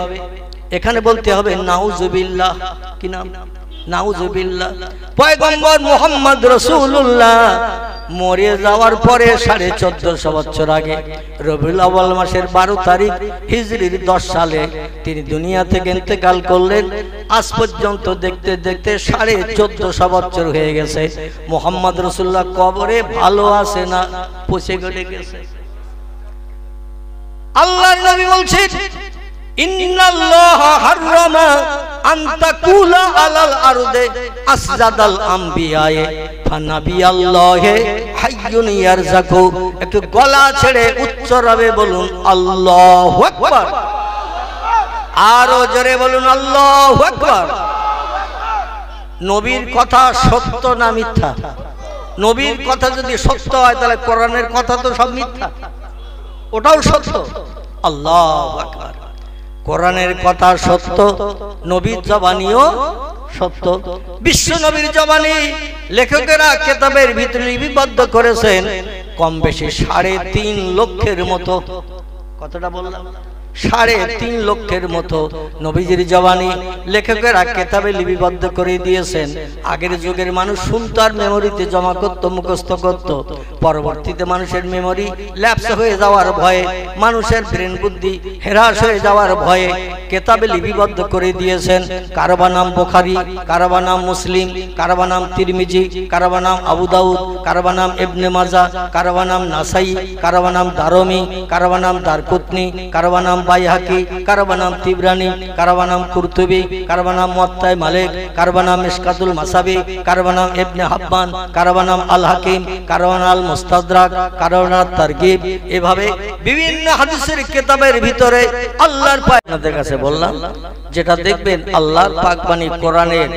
এখানে বলতে হবে নাউজুবিল্লাহ। কি নাম? নাউজুবিল্লাহ। পয়গম্বর মুহাম্মদ রাসূলুল্লাহ মরে যাওয়ার পরে 1450 বছর আগে রবিউল আউয়াল মাসের 12 তারিখ হিজরির 10 সালে তিনি দুনিয়া থেকে ইন্তেকাল করলেন। আজ পর্যন্ত দেখতে দেখতে 1450 বছর হয়ে গেছে। মুহাম্মদ রাসূলুল্লাহ কবরে ভালো আছে না পচে গলে গেছে? আল্লাহর নবী বলছেন, ইন্নাল্লাহা হাররামা আন তাকুলা আলাল আরদে আসজাদাল আমবিয়ায়ে ফানাবিয়াল্লাহি হাইয়ুন ইয়ারযাকু। একটু গলা ছেড়ে উচ্চ রবে বলুন আল্লাহু আকবার। আরো জোরে বলুন আল্লাহু আকবার। নবীর কথা সত্য না মিথ্যা? নবীর কথা যদি সত্য হয় তাহলে কোরআনের কথা তো সব মিথ্যা, ওটাও সত্য। আল্লাহু আকবার। কোরআনের কথা সত্য, নবীর জবানিও সত্য। বিশ্ব নবীর জবানি লেখকেরা কিতাবের ভিতরে লিপিবদ্ধ করেছেন কম বেশি 3.5 লক্ষের মতো। কতটা বললাম? 3.5 লক্ষের মতো নবীজির জবানি লেখকেরা কিতাবে লিপিবদ্ধ করে দিয়েছেন। আগের যুগের মানুষ শুনতো আর মেমোরিতে জমা করত, মুখস্থ করত। পরবর্তীতে মানুষের মেমোরি ল্যাপস হয়ে যাওয়ার ভয়ে, মানুষের ব্রেন বুদ্ধি হ্রাস হয়ে যাওয়ার ভয়ে কিতাবে লিপিবদ্ধ করে দিয়েছেন। কারো বা নাম বুখারী, কারো বা নাম মুসলিম, কারো বা নাম তিরমিজি, কারো বা নাম আবু দাউদ, কারো বা নাম ইবনে মাজাহ, কারো বা নাম নাসাই, কারো বা নাম দারমি, কারো বা নাম দারকুতনি, কারো বা নাম বাইহাকি, কারো বা নাম তিবরানি, কারো বা নাম কুরতুবি, কারো বা নাম মুয়াত্তা মালিক, কারো বা নাম মিশকাতুল মাসাবি, কারো বা নাম ইবনে হাব্বান, কারো বা নাম আল হাকিম, কারো বা নাম মুস্তাদরাক, কারো বা নাম তারগিব। এভাবে বিভিন্ন হাদিসের কিতাবের ভিতরে আল্লাহর পাক আপনাদের কাছে বললাম, যেটা দেখবেন আল্লাহর পাক বাণী কোরআনের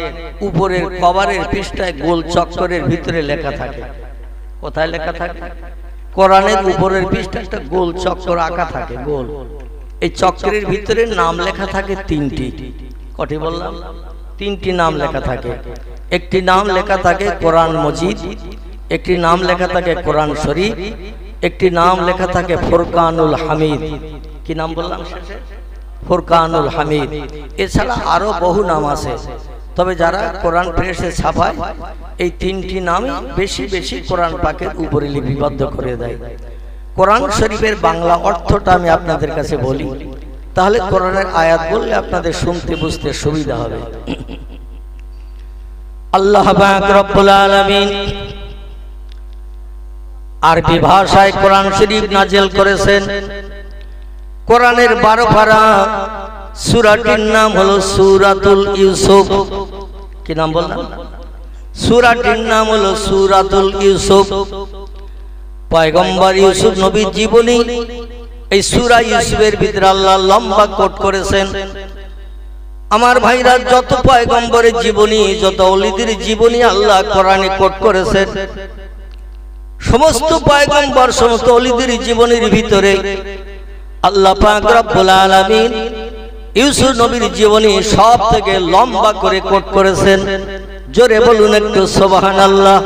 উপরের কভারের পৃষ্ঠায় গোল চক্করের ভিতরে লেখা থাকে। কোথায় লেখা থাকে? কোরআনের উপরের পৃষ্ঠায় একটা গোল চক্কর আঁকা থাকে, গোল। এই চক্রের ভিতরে নাম লেখা থাকে 3টি। কটি বললাম? 3টি নাম লেখা থাকে। একটি নাম লেখা থাকে কোরআন মজিদ, একটি নাম লেখা থাকে কোরআন শরীফ, একটি নাম লেখা থাকে ফুরকানুল হামিদ। কি নাম বললাম শেষে? ফুরকানুল হামিদ। এছাড়া আরো বহু নাম আছে, তবে যারা কোরআন প্রেসে ছাপায় এই 3টি নামই বেশি বেশি কোরআন পাকের উপরে লিপিবদ্ধ করে দেয়। কোরআন শরীফের বাংলা অর্থটা আমি আপনাদের কাছে বলি, তাহলে কোরআনের আয়াত বললে আপনাদের শুনতে বুঝতে সুবিধা হবে। আল্লাহ পাক রব্বুল আলামিন আরবি ভাষায় কোরআন শরীফ নাজিল করেছেন। কোরআনের 12 পারা সূরাটির নাম হলো সূরাতুল ইউসুফ। কি নাম বললাম? সূরাটির নাম হলো সূরাতুল ইউসুফ। পয়গম্বর ইউসুফ নবীর জীবনী এই সূরা ইউসুফের ভিতরে আল্লাহ লম্বা কোট করেছেন। আমার ভাইরা, যত পয়গম্বরের জীবনী, যত ওলিদের জীবনী আল্লাহ কোরআনে কোট করেছেন, সমস্ত পয়গম্বর, সমস্ত ওলিদের জীবনীর ভিতরে আল্লাহ পাক রব্বুল আলামিন ইউসুফ নবীর জীবনী সব থেকে লম্বা করে কোট করেছেন। জোরে বলুন একটু সুবহানাল্লাহ।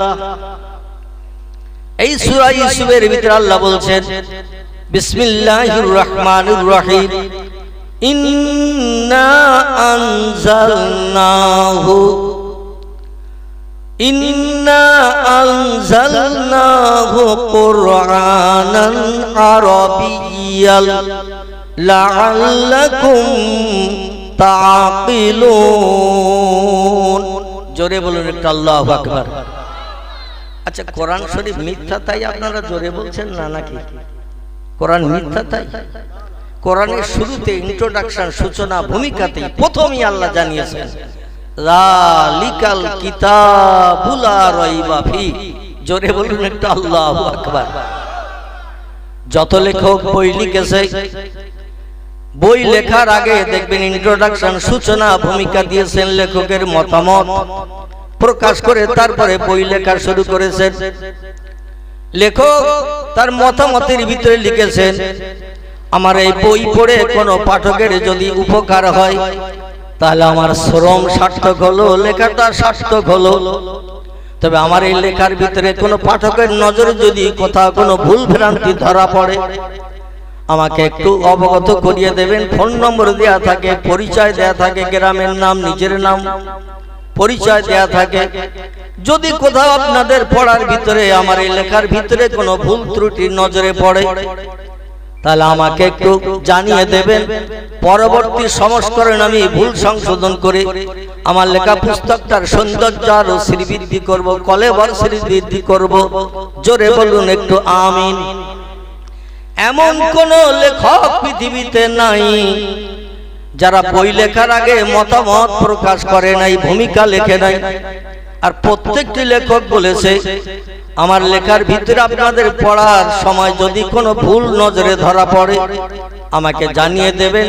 এই সূরা ইউসুফের ভিতরে আল্লাহ বলছেন বিসমিল্লাহির রহমানির রহিম ইন্না আনজালনাহু কুরআনান আরাবিয়্যাল লাআল্লাকুম তাআকিলুন। জোরে বলুন একটু আল্লাহু আকবার। আচ্ছা, কোরআন শরীফ মিথ্যা তাই আপনারা জোরে বলছেন না নাকি? কোরআন মিথ্যা তাই? কোরআনের শুরুতে ইন্ট্রোডাকশন, সূচনা, ভূমিকাতেই প্রথমেই আল্লাহ জানিয়েছেন যালিকাল কিতাবু লা রাইবা ফি। জোরে বলুন একটু আল্লাহু আকবার। যত লেখক বই লিখেছে, বই লেখার আগে দেখবেন ইন্ট্রোডাকশন, সূচনা, ভূমিকা দিয়েছেন, লেখকের মতামত প্রকাশ করে তারপরে বই লেখা শুরু করেছেন। লেখক তার মতামতের ভিতরে লিখেছেন আমার এই বই পড়ে কোনো পাঠকের যদি উপকার হয় তাহলে আমার শ্রম সার্থক হলো, লেখাটা সার্থক হলো। তবে আমার এই লেখার ভিতরে কোনো পাঠকের নজরে যদি কোথাও কোনো ভুল ভ্রান্তি ধরা পড়ে আমাকে একটু অবগত করিয়ে দেবেন। ফোন নম্বর দেয়া থাকে, পরিচয় দেয়া থাকে, গ্রামের নাম, নিজের নাম, পরিচয় দেয়া থাকে। যদি কোথাও আপনাদের পড়ার ভিতরে আমার এই লেখার ভিতরে কোনো ভুল ত্রুটি নজরে পড়ে তাহলে আমাকে একটু জানিয়ে দেবেন। পরবর্তী সংস্করণে আমি ভুল সংশোধন করে আমার লেখা পুস্তকটার সৌন্দর্য আরো শ্রীবৃদ্ধি করব, কলেবর শ্রীবৃদ্ধি করব। জোরে বলুন একটু আমিন। এমন কোন লেখক পৃথিবীতে নাই যারা বই লেখার আগে মতামত প্রকাশ করে নাই, ভূমিকা লেখে নাই। আর প্রত্যেকটি লেখক বলেছে আমার লেখার ভিতরে আপনাদের পড়ার সময় যদি কোনো ভুল নজরে ধরা পড়ে আমাকে জানিয়ে দেবেন।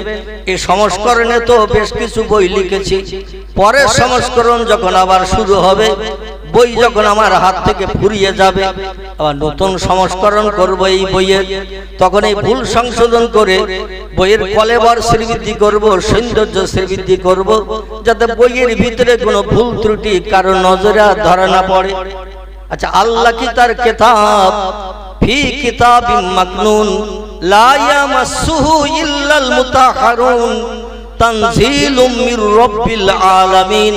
এই সংস্করণে তো বেশ কিছু বই লিখেছি, পরের সংস্করণ যখন আবার শুরু হবে, বই যখন আমার হাত থেকে ফুরিয়ে যাবে, আবার নতুন সংস্করণ করব এই বইয়ের, তখন এই ভুল সংশোধন করে বইয়ের কলেবর শ্রীবৃদ্ধি করব, সৌন্দর্য শ্রীবৃদ্ধি করব, যাতে বইয়ের ভিতরে কোনো ভুল ত্রুটি কারো নজরে ধরা না পড়ে। আচ্ছা, আল্লাহ কি তার কিতাব ফি কিতাবিম মাকনুন লা ইয়ামাসসুহু ইল্লাল মুতাহহারুন তানজিলুম মির রাব্বিল আলামিন।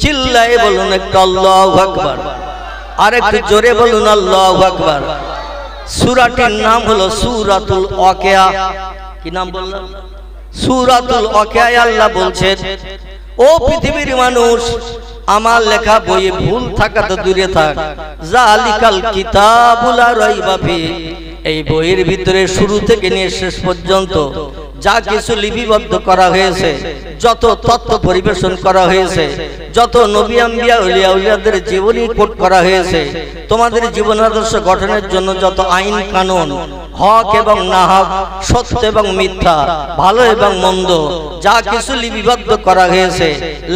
চিল্লায়ে বলুন একটু আল্লাহু আকবার। আর একটু জোরে বলুন আল্লাহু আকবার। সূরাটির নাম হলো সূরাতুল ওয়াকিয়া। কি নাম বললাম? সূরাতুল ওয়াকিয়া। আল্লাহ বলছেন ও পৃথিবীর মানুষ, আমার লেখা বইয়ে ভুল থাকা তো দূরে থাক, যালিকাল কিতাবু লা রাইবা ফি, এই বইয়ের ভিতরে শুরু থেকে নিয়ে শেষ পর্যন্ত যা কিছু লিপিবদ্ধ করা হয়েছে, যত তথ্য পরিবেশন করা হয়েছে, যত নবী আম্বিয়া ওলিয়া উলিয়াদের জীবনী কোট করা হয়েছে, তোমাদের জীবন আদর্শ গঠনের জন্য যত আইন কানুন, হক এবং না হক, সত্য এবং মিথ্যা, ভালো এবং মন্দ, যা কিছু লিপিবদ্ধ করা হয়েছে,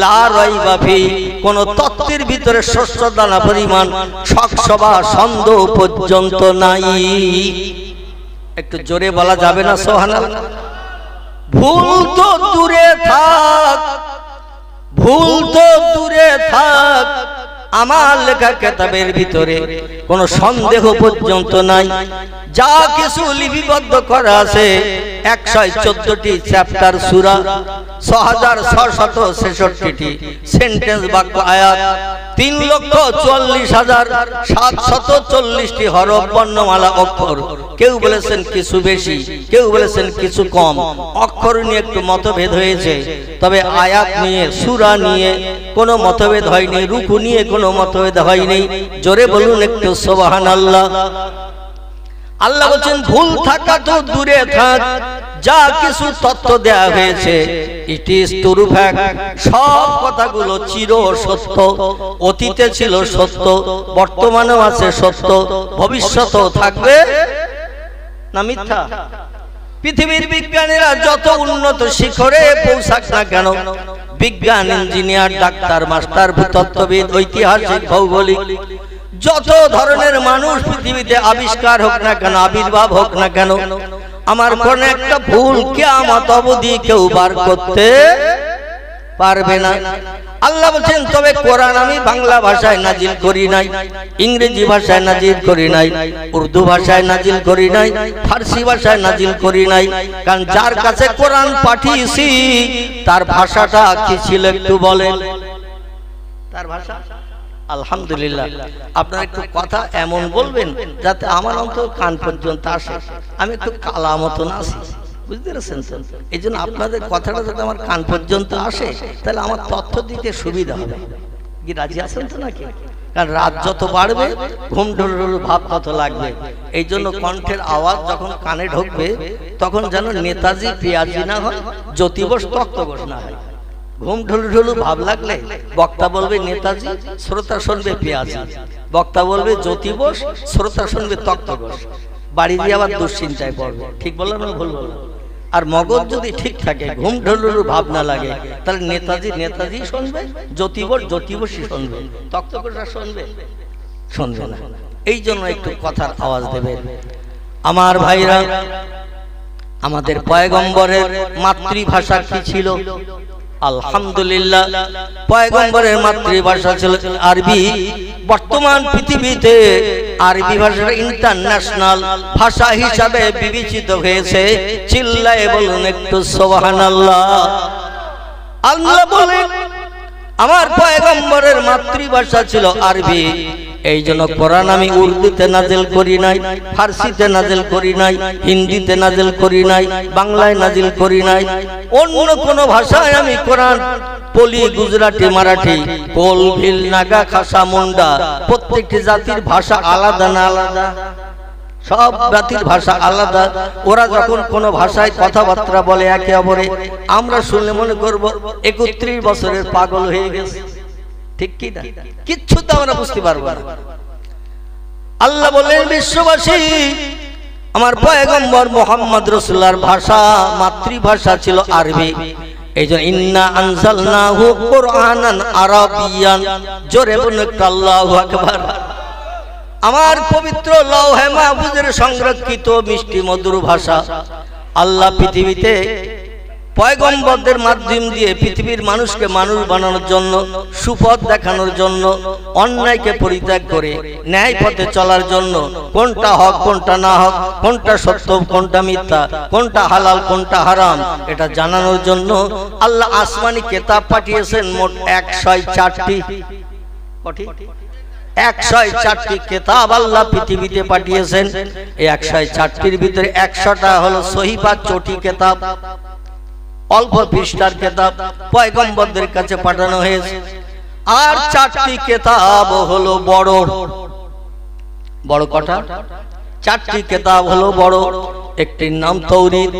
লা রাইবা ফি, কোন তত্ত্বের ভিতরে শস্য দানা পরিমাণ শকসভা সন্দেহ পর্যন্ত নাই। একটু জোরে বলা যাবে না সুবহানাল্লাহ? ভুল তো দূরে থাক, ভুল তো দূরে থাক, আমার লেখা কিতাবের ভিতরে কোনো সন্দেহ পর্যন্ত নাই। যা কিছু লিপিবদ্ধ করা আছে 114টি চ্যাপ্টার, সূরা, 6666টি সেন্টেন্স, বাক্য, আয়াত, 3,44,740টি হরফ, বর্ণমালা, অক্ষর। কেউ বলেছেন কিছু বেশি, কেউ বলেছেন কিছু কম। অক্ষর নিয়ে একটু মতভেদ হয়েছে, তবে আয়াত নিয়ে, সূরা নিয়ে কোনো মতভেদ হয়নি, রুকু নিয়ে কোনো মতভেদ হয়নি। জোরে বলুন একটু সুবহানাল্লাহ। আল্লাহ বলছেন ভুল থাকা তো দূরে থাক, যা কিছু তথ্য দেয়া হয়েছে ইট ইজ ট্রু ফ্যাক্ট, সব কথাগুলো চির সত্য। অতীতে ছিল সত্য, বর্তমানেও আছে সত্য, ভবিষ্যতেও থাকবে না মিথ্যা। পৃথিবীর বিজ্ঞানীরা যত উন্নত শিখরে পৌঁছাক না কেন, বিজ্ঞান, ইঞ্জিনিয়ার, ডাক্তার, মাস্টার, ভূতত্ত্ববিদ, ঐতিহাসিক, ভৌগোলিক, যত ধরনের মানুষ পৃথিবীতে আবিষ্কার হোক না কেন, আবির্ভাব হোক না কেন, আমার কোন একটা ভুল কিয়ামত অবধি কেউ বার করতে পারবে না। আল্লাহ বলছেন তবে কোরআন আমি বাংলা ভাষায় নাজিল করি নাই, ইংরেজি ভাষায় নাজিল করি নাই, উর্দু ভাষায় নাজিল করি নাই, ফার্সি ভাষায় নাজিল করি নাই। কারণ যার কাছে কোরআন পাঠিয়েছি তার ভাষাটা কি ছিল একটু বলেন? তার ভাষা আলহামদুলিল্লাহ। আপনারা একটু কথা এমন বলবেন যাতে আমার অন্তর কান পর্যন্ত আসে। আমি একটু কালা মতন আছি, বুঝতে পেরেছেন? এই জন্য আপনাদের কথাটা যাতে আমার কান পর্যন্ত আসে, তাহলে আমার তথ্য দিতে সুবিধা হবে। কি রাজি আছেন তো নাকি? কারণ রাত যত বাড়বে ঘুম ঢুল ভাব তত লাগবে। এই জন্য কণ্ঠের আওয়াজ যখন কানে ঢুকবে তখন যেন নেতাজি পেঁয়াজি না হয়, জ্যোতিবোস তক্তবোস না হয়। ঘুম ঢুলু ভাব লাগলে বক্তা বলবে নেতাজি, শ্রোতা শুনবে পেঁয়াজি। বক্তা বলবে জ্যোতিবোস, শ্রোতা শুনবে তক্তবোস। বাড়ি দিয়ে আবার দুশ্চিন্তায় পড়বে। ঠিক বললাম না ভুল বললাম? আর মগজ যদি ঠিক থাকে, ঘুম ঢুলু ভাব না লাগে, তাহলে নেতাজি নেতাজি শুনবে, জ্যোতিবোস জ্যোতিবোসই শুনবে, তক্তবোসরা শুনবে না। এই জন্য একটু কথার আওয়াজ দেবেন। আমার ভাইরা, আমাদের পয়গম্বরের মাতৃভাষা কি ছিল? আলহামদুলিল্লাহ, পয়গম্বরের মাতৃভাষা ছিল আরবি। বর্তমান পৃথিবীতে আরবি ভাষাটা ইন্টারন্যাশনাল ভাষা হিসাবে বিবেচিত হয়েছে। চিল্লায়ে বলুন একটু সুবহানাল্লাহ। আল্লাহ বলেন আমার পয়গম্বরের মাতৃভাষা ছিল আরবি। এই জন্য কোরআন আমি উর্দুতে নাজিল করি নাই, ফার্সিতে নাজিল করি নাই, হিন্দিতে নাজিল করি নাই, বাংলায় নাজিল করি নাই। অন্য কোন ভাষায় আমি কোরআন পলি, গুজরাটি, মারাঠি, কোল, ভিল, নাগা, খাসা, মুন্ডা, প্রত্যেকটি জাতির ভাষা আলাদা না আলাদা? সব জাতির ভাষা আলাদা। ওরা যখন কোন ভাষায় কথাবার্তা বলে একে অপরে, আমরা শুনলে মনে করব 31 বছরের পাগল হয়ে গেছে। ঠিক কি না? কিচ্ছু তো আমরা বুঝতে পারবো না। আল্লাহ বলেন বিশ্ববাসী, আমার পয়গম্বর মুহাম্মদ রাসূলুল্লাহর ভাষা মাতৃভাষা ছিল আরবি। এইজন্য ইন্না আনজালনাহু কুরআনান আরাবিয়ান। জোরে বলুন আল্লাহু আকবার। আমার পবিত্র লৌহে মাহফুজের সংরক্ষিত মিষ্টি মধুর ভাষা আল্লাহ পৃথিবীতে পয়গম্বরদের মাধ্যম দিয়ে পৃথিবীর মানুষকে মানুষ বানানোর জন্য, সুপথ দেখানোর জন্য, অন্যায়কে পরিত্যাগ করে ন্যায় পথে চলার জন্য, কোনটা হক কোনটা না হক, কোনটা সত্য কোনটা মিথ্যা, কোনটা হালাল কোনটা হারাম, এটা জানানোর জন্য আল্লাহ আসমানি কিতাব পাঠিয়েছেন মোট 104টি। 104টি কিতাব আল্লাহ পৃথিবীতে পাঠিয়েছেন। এই 104টির ভিতরে 100টা হলো সহিফা, চটি কিতাব, অল্প পৃষ্ঠার কিতাব পয়গম্বরদের কাছে পাঠানো হয়েছে। আর 4টি কিতাব হলো বড় বড়। কটা? 4টি কিতাব হলো বড়। একটির নাম তৌরাত,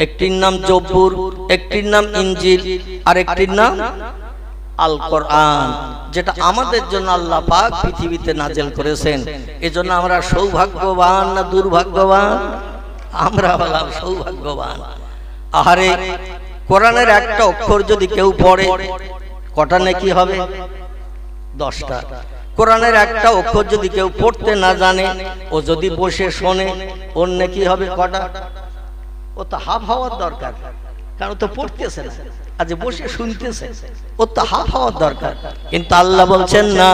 একটির নাম জবুর, একটির নাম ইনজিল, আর একটির নাম আল কোরআন, যেটা আমাদের জন্য আল্লাহ পাক পৃথিবীতে নাজিল করেছেন। এজন্য আমরা সৌভাগ্যবান না দুর্ভাগ্যবান? আমরা হলাম সৌভাগ্যবান। আহারে, কোরআনের একটা অক্ষর যদি কেউ পড়ে কটা নেকি হবে? 10টা। কোরআনের একটা অক্ষর যদি কেউ পড়তে না জানে, ও যদি বসে শোনে, ওর নেকি হবে কটা? ও তো হাফ হওয়ার দরকার, কারণ তো পড়তেছে না, আজ বসে শুনতেছে, ও তো হাফ হওয়ার দরকার। কিন্তু আল্লাহ বলছেন না,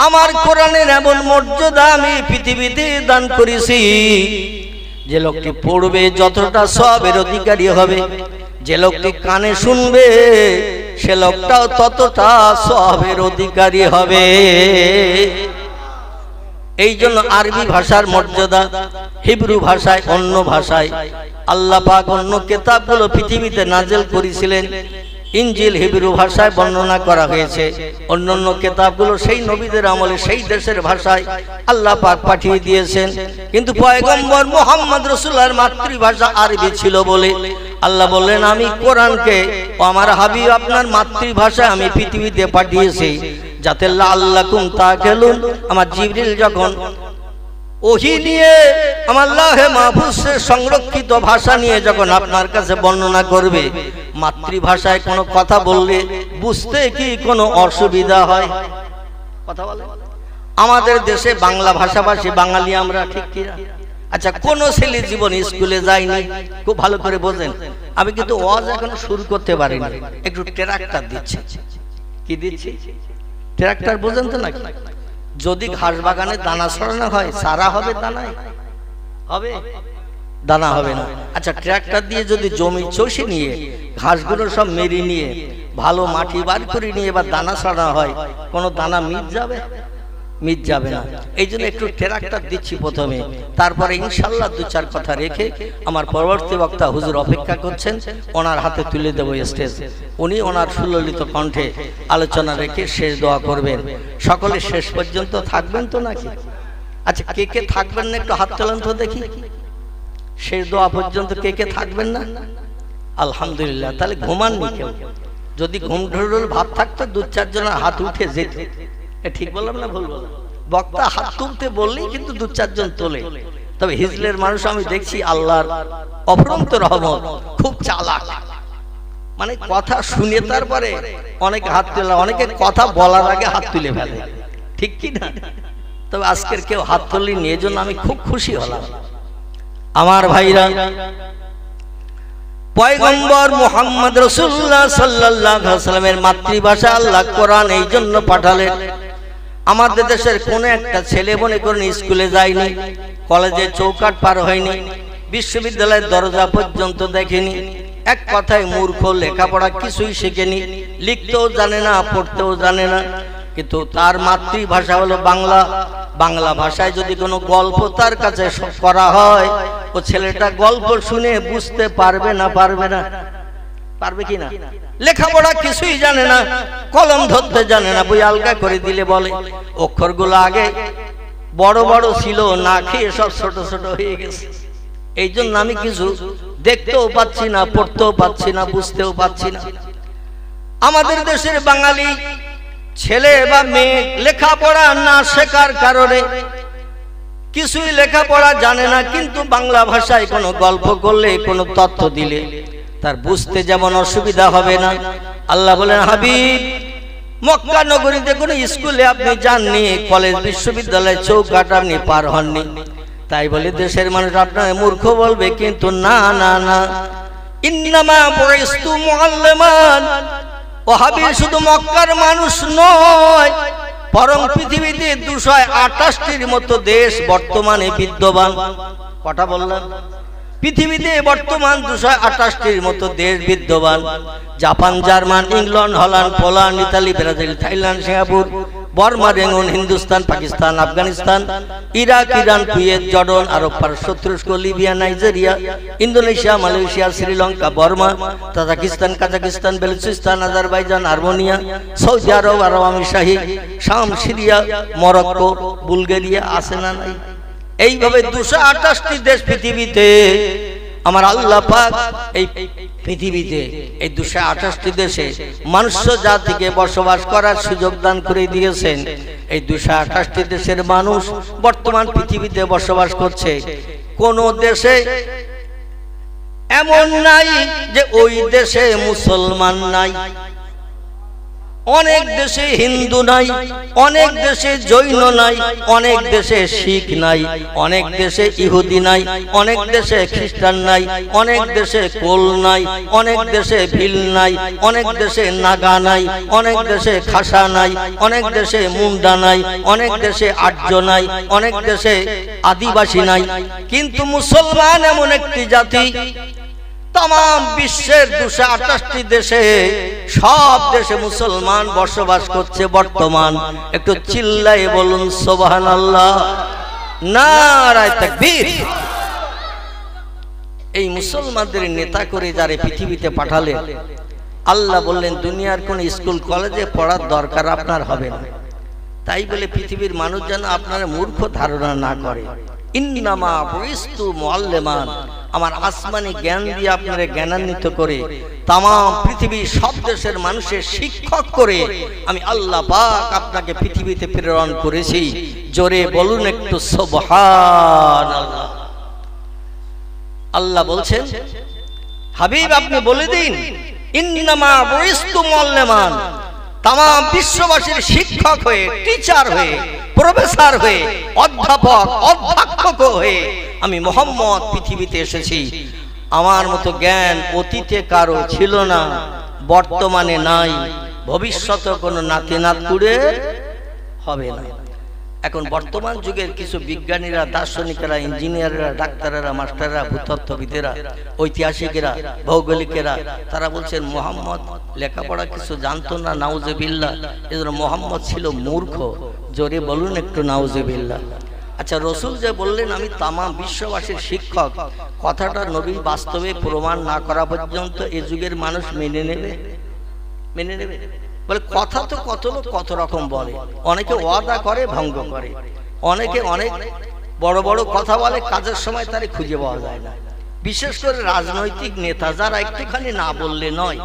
আমার কোরআনের এমন মর্যাদা আমি পৃথিবীতে দান করেছি, যে লোকটি পড়বে যতটা সওয়াবের অধিকারী হবে, যে লোকটি কানে শুনবে সে লোকটাও ততটা সওয়াবের অধিকারী হবে। এই জন্য আরবি ভাষার মর্যাদা, হিব্রু ভাষায়, অন্য ভাষায় আল্লাহ পাক অন্য কিতাবগুলো পৃথিবীতে নাজিল করেছিলেন। ইনজিল হিব্রু ভাষায় বর্ণনা করা হয়েছে, অন্যান্য কিতাবগুলো সেই নবীদের আমলে সেই দেশের ভাষায় আল্লাহ পাক পাঠিয়ে দিয়েছেন। কিন্তু পয়গম্বর মুহাম্মদ রাসূলুল্লাহর মাতৃভাষা আরবি ছিল বলে আল্লাহ বললেন, আমি কোরআনকে আমার হাবিব আপনার মাতৃভাষায় আমি পৃথিবীতে পাঠিয়েছি, যাতে লাআল্লাকুম তাআকিলুন। আমার জিবরিল যখন ওহী নিয়ে আমার লাহে মাহফুজের সংরক্ষিত ভাষা নিয়ে যখন আপনার কাছে বর্ণনা করবে, মাতৃভাষায় কোনো কথা বললে বুঝতে কি কোনো অসুবিধা হয়? কথা বলে। আমাদের দেশে বাংলা ভাষাভাষী বাঙালি আমরা, ঠিক কিনা? আচ্ছা, কোন ছেলে জীবন স্কুলে যায়নি? খুব ভালো করে বোঝেন। আমি কিন্তু ওয়াজ এখনো শুরু করতে পারিনি, একটু ট্রাক্টর দিচ্ছি। কি দিচ্ছি? ট্রাক্টর বোঝেন তো নাকি? যদি ঘাস বাগানে দানা ছড়ানো হয়, সারা হবে দানায়? হবে? দানা হবে না। আচ্ছা, ট্রাক্টর দিয়ে যদি জমি চষে নিয়ে ঘাসগুলো সব মেরে নিয়ে ভালো মাটি বার করে নিয়ে এবার দানা ছড়ানো হয়, কোনো দানা মিট যাবে? মিট যাবে না। এই জন্য একটু ট্রাক্টর দিচ্ছি প্রথমে, তারপরে ইনশাল্লাহ দু চার কথা রেখে আমার পরবর্তী বক্তা হুজুর অপেক্ষা করছেন, ওনার হাতে তুলে দেবো স্টেজ। উনি ওনার সুললিত কণ্ঠে আলোচনা রেখে শেষ দোয়া করবেন। সকলে শেষ পর্যন্ত থাকবেন তো নাকি? আচ্ছা, কে কে থাকবেন না একটু হাত তোলেন তো দেখি। শেষ দোয়া পর্যন্ত কে কে থাকবেন না? আলহামদুলিল্লাহ। তাহলে ঘুমাননি কেউ? যদি ঘুম ঢুল ভাব থাকতো দু চারজনের হাত উঠে যেত। ঠিক বললাম না ভুল বললাম? বক্তা হাত তুলতে বললেই কিন্তু দু চারজন তোলে। তবে হিজলের মানুষ আমি দেখছি আল্লাহর অফুরন্ত রহমত, খুব চালাক। মানে কথা শুনে তারপরে অনেকে হাত তোলে, অনেকে কথা বলার আগে হাত তুলে ফেলে, ঠিক কি না? তবে আজকের কেউ হাত তোলেনি, এই জন্য আমি খুব খুশি হলাম। আমার ভাইরা, পয়গম্বর মুহাম্মদ রাসূলুল্লাহ সাল্লাল্লাহু আলাইহি ওয়াসাল্লামের মাতৃভাষা আল্লাহ কোরআন এই জন্য পাঠালেন। আমাদের দেশের কোন একটা ছেলে মনে করেন স্কুলে যায়নি, কলেজে চৌকাট পার হয়নি, বিশ্ববিদ্যালয়ের দরজা পর্যন্ত দেখেনি, এক কথায় মূর্খ, লেখাপড়া কিছুই শেখেনি, লিখতেও জানে না, পড়তেও জানে না, কিন্তু তার মাতৃভাষা হলো বাংলা। বাংলা ভাষায় যদি কোনো গল্প তার কাছে করা হয়, ও ছেলেটা গল্প শুনে বুঝতে পারবে না? পারবে না? পারবে কি না? লেখাপড়া কিছুই জানে না, কলম ধরতে জানে না, বই আলগা করে দিলে বলে। অক্ষরগুলো আগে বড় বড় ছিল, না খেয়ে সব ছোট ছোট হয়ে গেছে। এই জন্য আমি কিছু দেখতেও পাচ্ছি না, পড়তেও পাচ্ছি না, বুঝতেও পাচ্ছি না। আমাদের দেশের বাঙালি ছেলে বা মেয়ে লেখাপড়া না শেখার কারণে কিছুই লেখাপড়া জানে না, কিন্তু বাংলা ভাষায় কোনো গল্প করলে, কোনো তথ্য দিলে তার বুঝতে যেমন অসুবিধা হবে না। আল্লাহ বলেন, হাবিব, মক্কা নগরীতে কোনো স্কুলে আপনি যাননি, কলেজ বিশ্ববিদ্যালয় চৌকাট আপনি পার হননি, তাই বলে দেশের মানুষ আপনার মূর্খ বলবে? কিন্তু না না না, ইন্নামা বুইস্তু মুআল্লিমান। ও হাবিব, শুধু মক্কার মানুষ নয়, বরং পৃথিবীতে 228টির মতো দেশ বর্তমানে বিদ্যমান। কটা বললাম? পৃথিবীতে বর্তমান 228টির মতো দেশ বিদ্যমান। Japan, German, England, Holland, Poland, Italy, Brazil, Thailand, Singapore, Burma, Rangoon, Hindustan, Pakistan, Afghanistan, Iraq, Iran, Kuwait, Jordan, Arab পারস্য, তুরস্ক, Libya, Nigeria, Indonesia, Malaysia, Sri Lanka, Burma, Tajikistan, Kazakhstan, Balochistan, Azerbaijan, Armenia, Saudi Arab, Arab আমিরশাহী, শাম, সিরিয়া, মরক্কো, বুলগেরিয়া, আছে না নাই? এইভাবে 228টি দেশ পৃথিবীতে। আমার আল্লাহ পাক এই পৃথিবীতে এই 228টি দেশে মনুষ্য জাতিকে বসবাস করার সুযোগ দান করে দিয়েছেন। এই 228টি দেশের মানুষ বর্তমান পৃথিবীতে বসবাস করছে। কোন দেশে এমন নাই যে ওই দেশে মুসলমান নাই। অনেক দেশে হিন্দু নাই, অনেক দেশে জৈন নাই, অনেক দেশে শিখ নাই, অনেক দেশে ইহুদি নাই, অনেক দেশে খ্রিস্টান নাই, অনেক দেশে কোল নাই, অনেক দেশে ভিল নাই, অনেক দেশে নাগা নাই, অনেক দেশে খাসা নাই, অনেক দেশে মুন্ডা নাই, অনেক দেশে আর্য নাই, অনেক দেশে আদিবাসী নাই। কিন্তু মুসলমান এমন একটি জাতি, তাম বিশ্বের 228টি দেশে, সব দেশে মুসলমান বসবাস করছে বর্তমান। একটু চিল্লাই বলুন সুবহানাল্লাহ, নারায়ে তাকবীর। এই মুসলমানদের নেতা করে যারা পৃথিবীতে পাঠালেন, আল্লাহ বললেন দুনিয়ার কোন স্কুল কলেজে পড়ার দরকার আপনার হবে না। তাই বলে পৃথিবীর মানুষ যেন আপনার মূর্খ ধারণা না করে। ইন্নামা বুইস্তু মুআল্লিমান, আমার আসমানি জ্ঞান দিয়ে আপনারা জ্ঞানান্বিত করে তাম পৃথিবীর সব দেশের মানুষের শিক্ষক করে আমি আল্লাহ পাক আপনাকে পৃথিবীতে প্রেরণ করেছি। জোরে বলুন একটু সুবহানাল্লাহ। আল্লাহ বলছেন, হাবিব আপনি বলে দিন, ইন্নামা বুইস্তু মুআল্লিমান, তাম বিশ্ববাসীর শিক্ষক হয়ে, টিচার হয়ে, প্রফেসর হয়ে, অধ্যাপক, অধ্যক্ষ রক্ষক হয়ে আমি মুহাম্মদ পৃথিবীতে এসেছি। আমার মতো জ্ঞান অতীতে কারো ছিল না, বর্তমানে নাই, ভবিষ্যতে কোনো নাতি নাতকুড়ে হবে না। এখন বর্তমান যুগের কিছু বিজ্ঞানীরা, দার্শনিকেরা, ইঞ্জিনিয়াররা, ডাক্তাররা, মাস্টাররা, ভূতত্ত্ববিদেরা, ঐতিহাসিকেরা, ভৌগোলিকেরা তারা বলছেন মুহাম্মদ লেখাপড়া কিছু জানতো না, নাউজুবিল্লাহ, এজন্য মুহাম্মদ ছিল মূর্খ। জোরে বলুন একটু নাউজুবিল্লাহ। আচ্ছা, রসুল যে বললেন আমি তামাম বিশ্ববাসীর শিক্ষক, কথাটা নবী বাস্তবে প্রমাণ না করা পর্যন্ত এই যুগের মানুষ মেনে নেবে? মেনে নেবে? বলে কথা তো কত লোক কত রকম বলে, অনেকে ওয়াদা করে ভঙ্গ করে, অনেকে অনেক বড় বড় কথা বলে, কাজের সময় তারে খুঁজে পাওয়া যায় না। বিশেষ করে রাজনৈতিক নেতা যারা, একটুখানি না বললে নয়,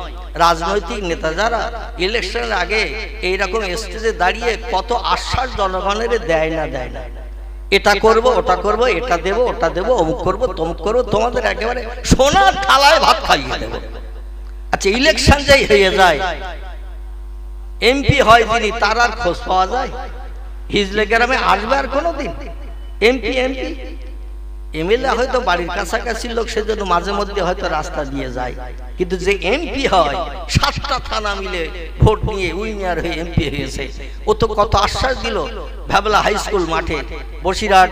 রাজনৈতিক নেতা যারা ইলেকশনের আগে এইরকম স্টেজে দাঁড়িয়ে কত আশ্বাস জনগণের দেয় না, এটা করব, ওটা করব, এটা দেব, ওটা দেব, অমুক করব, তমুক করব, তোমাদের একেবারে সোনার থালায় ভাত খাইয়ে দেব। আচ্ছা, ইলেকশন যাই হয়ে যায়, এমপি হয় যিনি, তার আর খোঁজ পাওয়া যায়? হিজলে গ্রামে আসবে আর কোনোদিন? এমপি এমএলএ হয়তো বাড়ির কাছাকাছি লোক, সেজন্য মাঝে মধ্যে হয়তো রাস্তা দিয়ে যায়, কিন্তু যে এমপি হয় 7টা থানা মিলে ভোট নিয়ে উইনার হয়ে এমপি হয়েছে, ও তো কত আশ্বাস দিল ভ্যাবলা হাই স্কুল মাঠে, বসিরহাট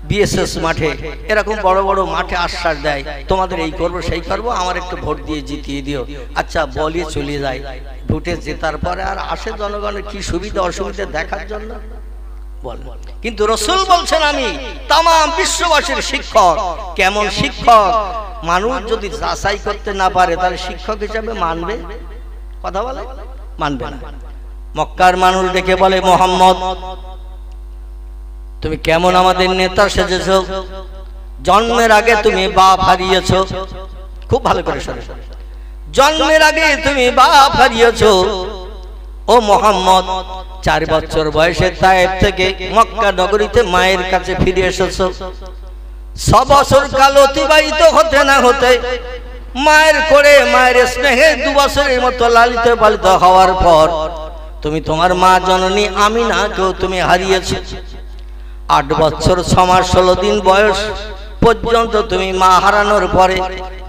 বিএসএস মাঠে, এরকম বড় বড় মাঠে আশ্বাস দেয় তোমাদের এই করব সেই করব, আমার একটু ভোট দিয়ে জিতিয়ে দিও। আচ্ছা, বলিয়ে চলে যায়, ভোটে জেতার পরে আর আসে জনগণের কি সুবিধা অসুবিধা দেখার জন্য? বল। কিন্তু রসুল বলছেন আমি তামাম বিশ্ববাসীর শিক্ষক। কেমন শিক্ষক? মানুষ যদি যাচাই করতে না পারে তাহলে শিক্ষক হিসাবে মানবে? কথা বলে মানবে না। মক্কার মানুষ দেখে বলে মুহাম্মদ তুমি কেমন আমাদের নেতা সেজেছো, জন্মের আগে তুমি বাপ হারিয়েছো। খুব ভালো করে শোনো, জন্মের আগে তুমি বাপ হারিয়েছো। ও মুহাম্মদ 4 বছর বয়সে তায়েফ থেকে মক্কা নগরীতে মায়ের কাছে ফিরে এসেছো। 6 বছর কাল অতিবাহিত হতে না হতে মায়ের করে, মায়ের স্নেহে 2 বছরের মতো লালিত পালিত হওয়ার পর তুমি তোমার মা জননী আমিনাকেও তুমি হারিয়েছো। 8 বছর 6 মাস 16 দিন বয়স পর্যন্ত তুমি মা হারানোর পরে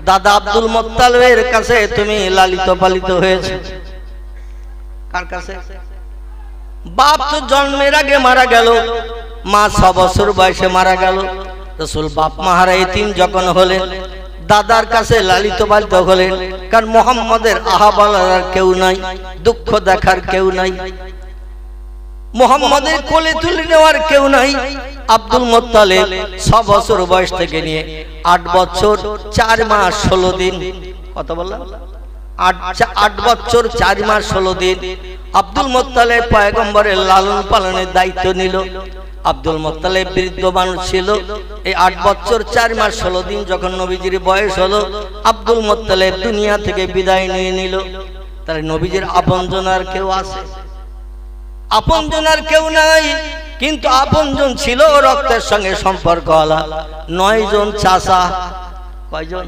দাদা আব্দুল মুত্তালিবের কাছে তুমি লালিত পালিত হয়েছে। কার কাছে? বাপ তো জন্মের আগে মারা গেল, মা 6 বছর বয়সে মারা গেল। রাসূল বাপ মা হারা এতিম যখন হলেন, দাদার কাছে লালিত পালিত হলেন। কারণ মুহাম্মদের আহা বলার কেউ নাই, দুঃখ দেখার কেউ নাই, মুহাম্মদের কোলে তুলে নেওয়ার কেউ নাই। আব্দুল মুত্তালিব 6 বছর বয়স থেকে নিয়ে 8 বছর 4 মাস 16 দিন, কত বললাম? 8 বছর 4 মাস 16 দিন আব্দুল মুত্তালিব পয়গম্বরের লালন পালনের দায়িত্ব নিল। আব্দুল মুত্তালিব বৃদ্ধ মানুষ ছিল। এই 8 বছর 4 মাস 16 দিন যখন নবীজির বয়স হলো, আব্দুল মুত্তালিব দুনিয়া থেকে বিদায় নিয়ে নিল। তাহলে নবীজির আপনজন আর কেউ আছে? আপনজন আর কেউ নাই। কিন্তু আপনজন ছিল রক্তের সঙ্গে সম্পর্কওয়ালা 9 জন চাচা। কয়জন?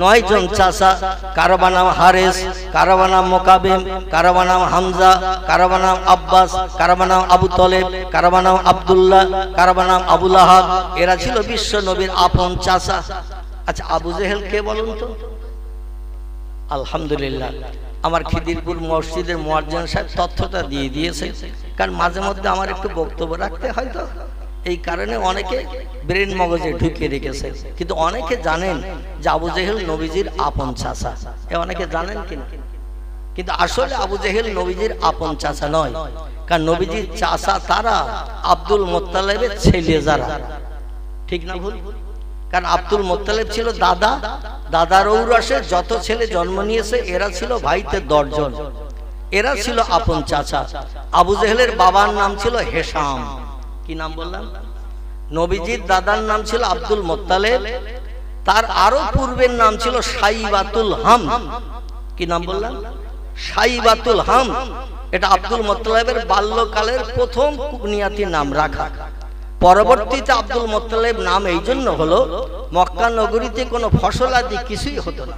9 জন চাচা। কারো নাম হারেস, কারো নাম মুকাবিম, কারো নাম হামজা, কারো নাম আব্বাস, কারো নাম আবু তলেব, কারো নাম আব্দুল্লাহ, কারো নাম আবু লাহাব। এরা ছিল বিশ্ব নবীর আপন চাচা। আচ্ছা, আবু জেহেল কে বলুন তো? আলহামদুলিল্লাহ, আমার খিদিরপুর মসজিদের মুয়াজ্জিন সাহেব তথ্যটা দিয়ে দিয়েছে। কারণ মাঝে মধ্যে আমার একটু বক্তব্য রাখতে হয়, তো এই কারণে অনেকে ব্রেন মগজে ঢুকিয়ে রেখেছে। কিন্তু অনেকে জানেন যে আবু জেহেল নবীজির আপন চাচা, অনেকে জানেন কিনা? কিন্তু আসলে আবু জেহেল নবীজির আপন চাচা নয়। কারণ নবীজির চাচা তারা আব্দুল মুত্তালিবের ছেলে যারা, ঠিক না ভুল? কারণ আব্দুল মুত্তালিব ছিল দাদা, দাদার ঔরসে যত ছেলে জন্ম নিয়েছে এরা ছিল ভাইতে 10 জন, এরা ছিল আপন চাচা। আবু জেহেলের বাবার নাম ছিল হেশাম। কি নাম বললাম? নবীজির দাদার নাম ছিল আব্দুল মুত্তালিব, তার আরো পূর্বের নাম ছিল সাইবাতুল হাম। কি নাম বললাম? সাইবাতুল হাম। এটা আব্দুল মুত্তালিবের বাল্যকালের প্রথম কুনিয়াতি নাম রাখা। পরবর্তীতে আব্দুল মুত্তালিব নাম এই জন্য হলো, মক্কা নগরীতে কোনো ফসল আদি কিছুই হতো না।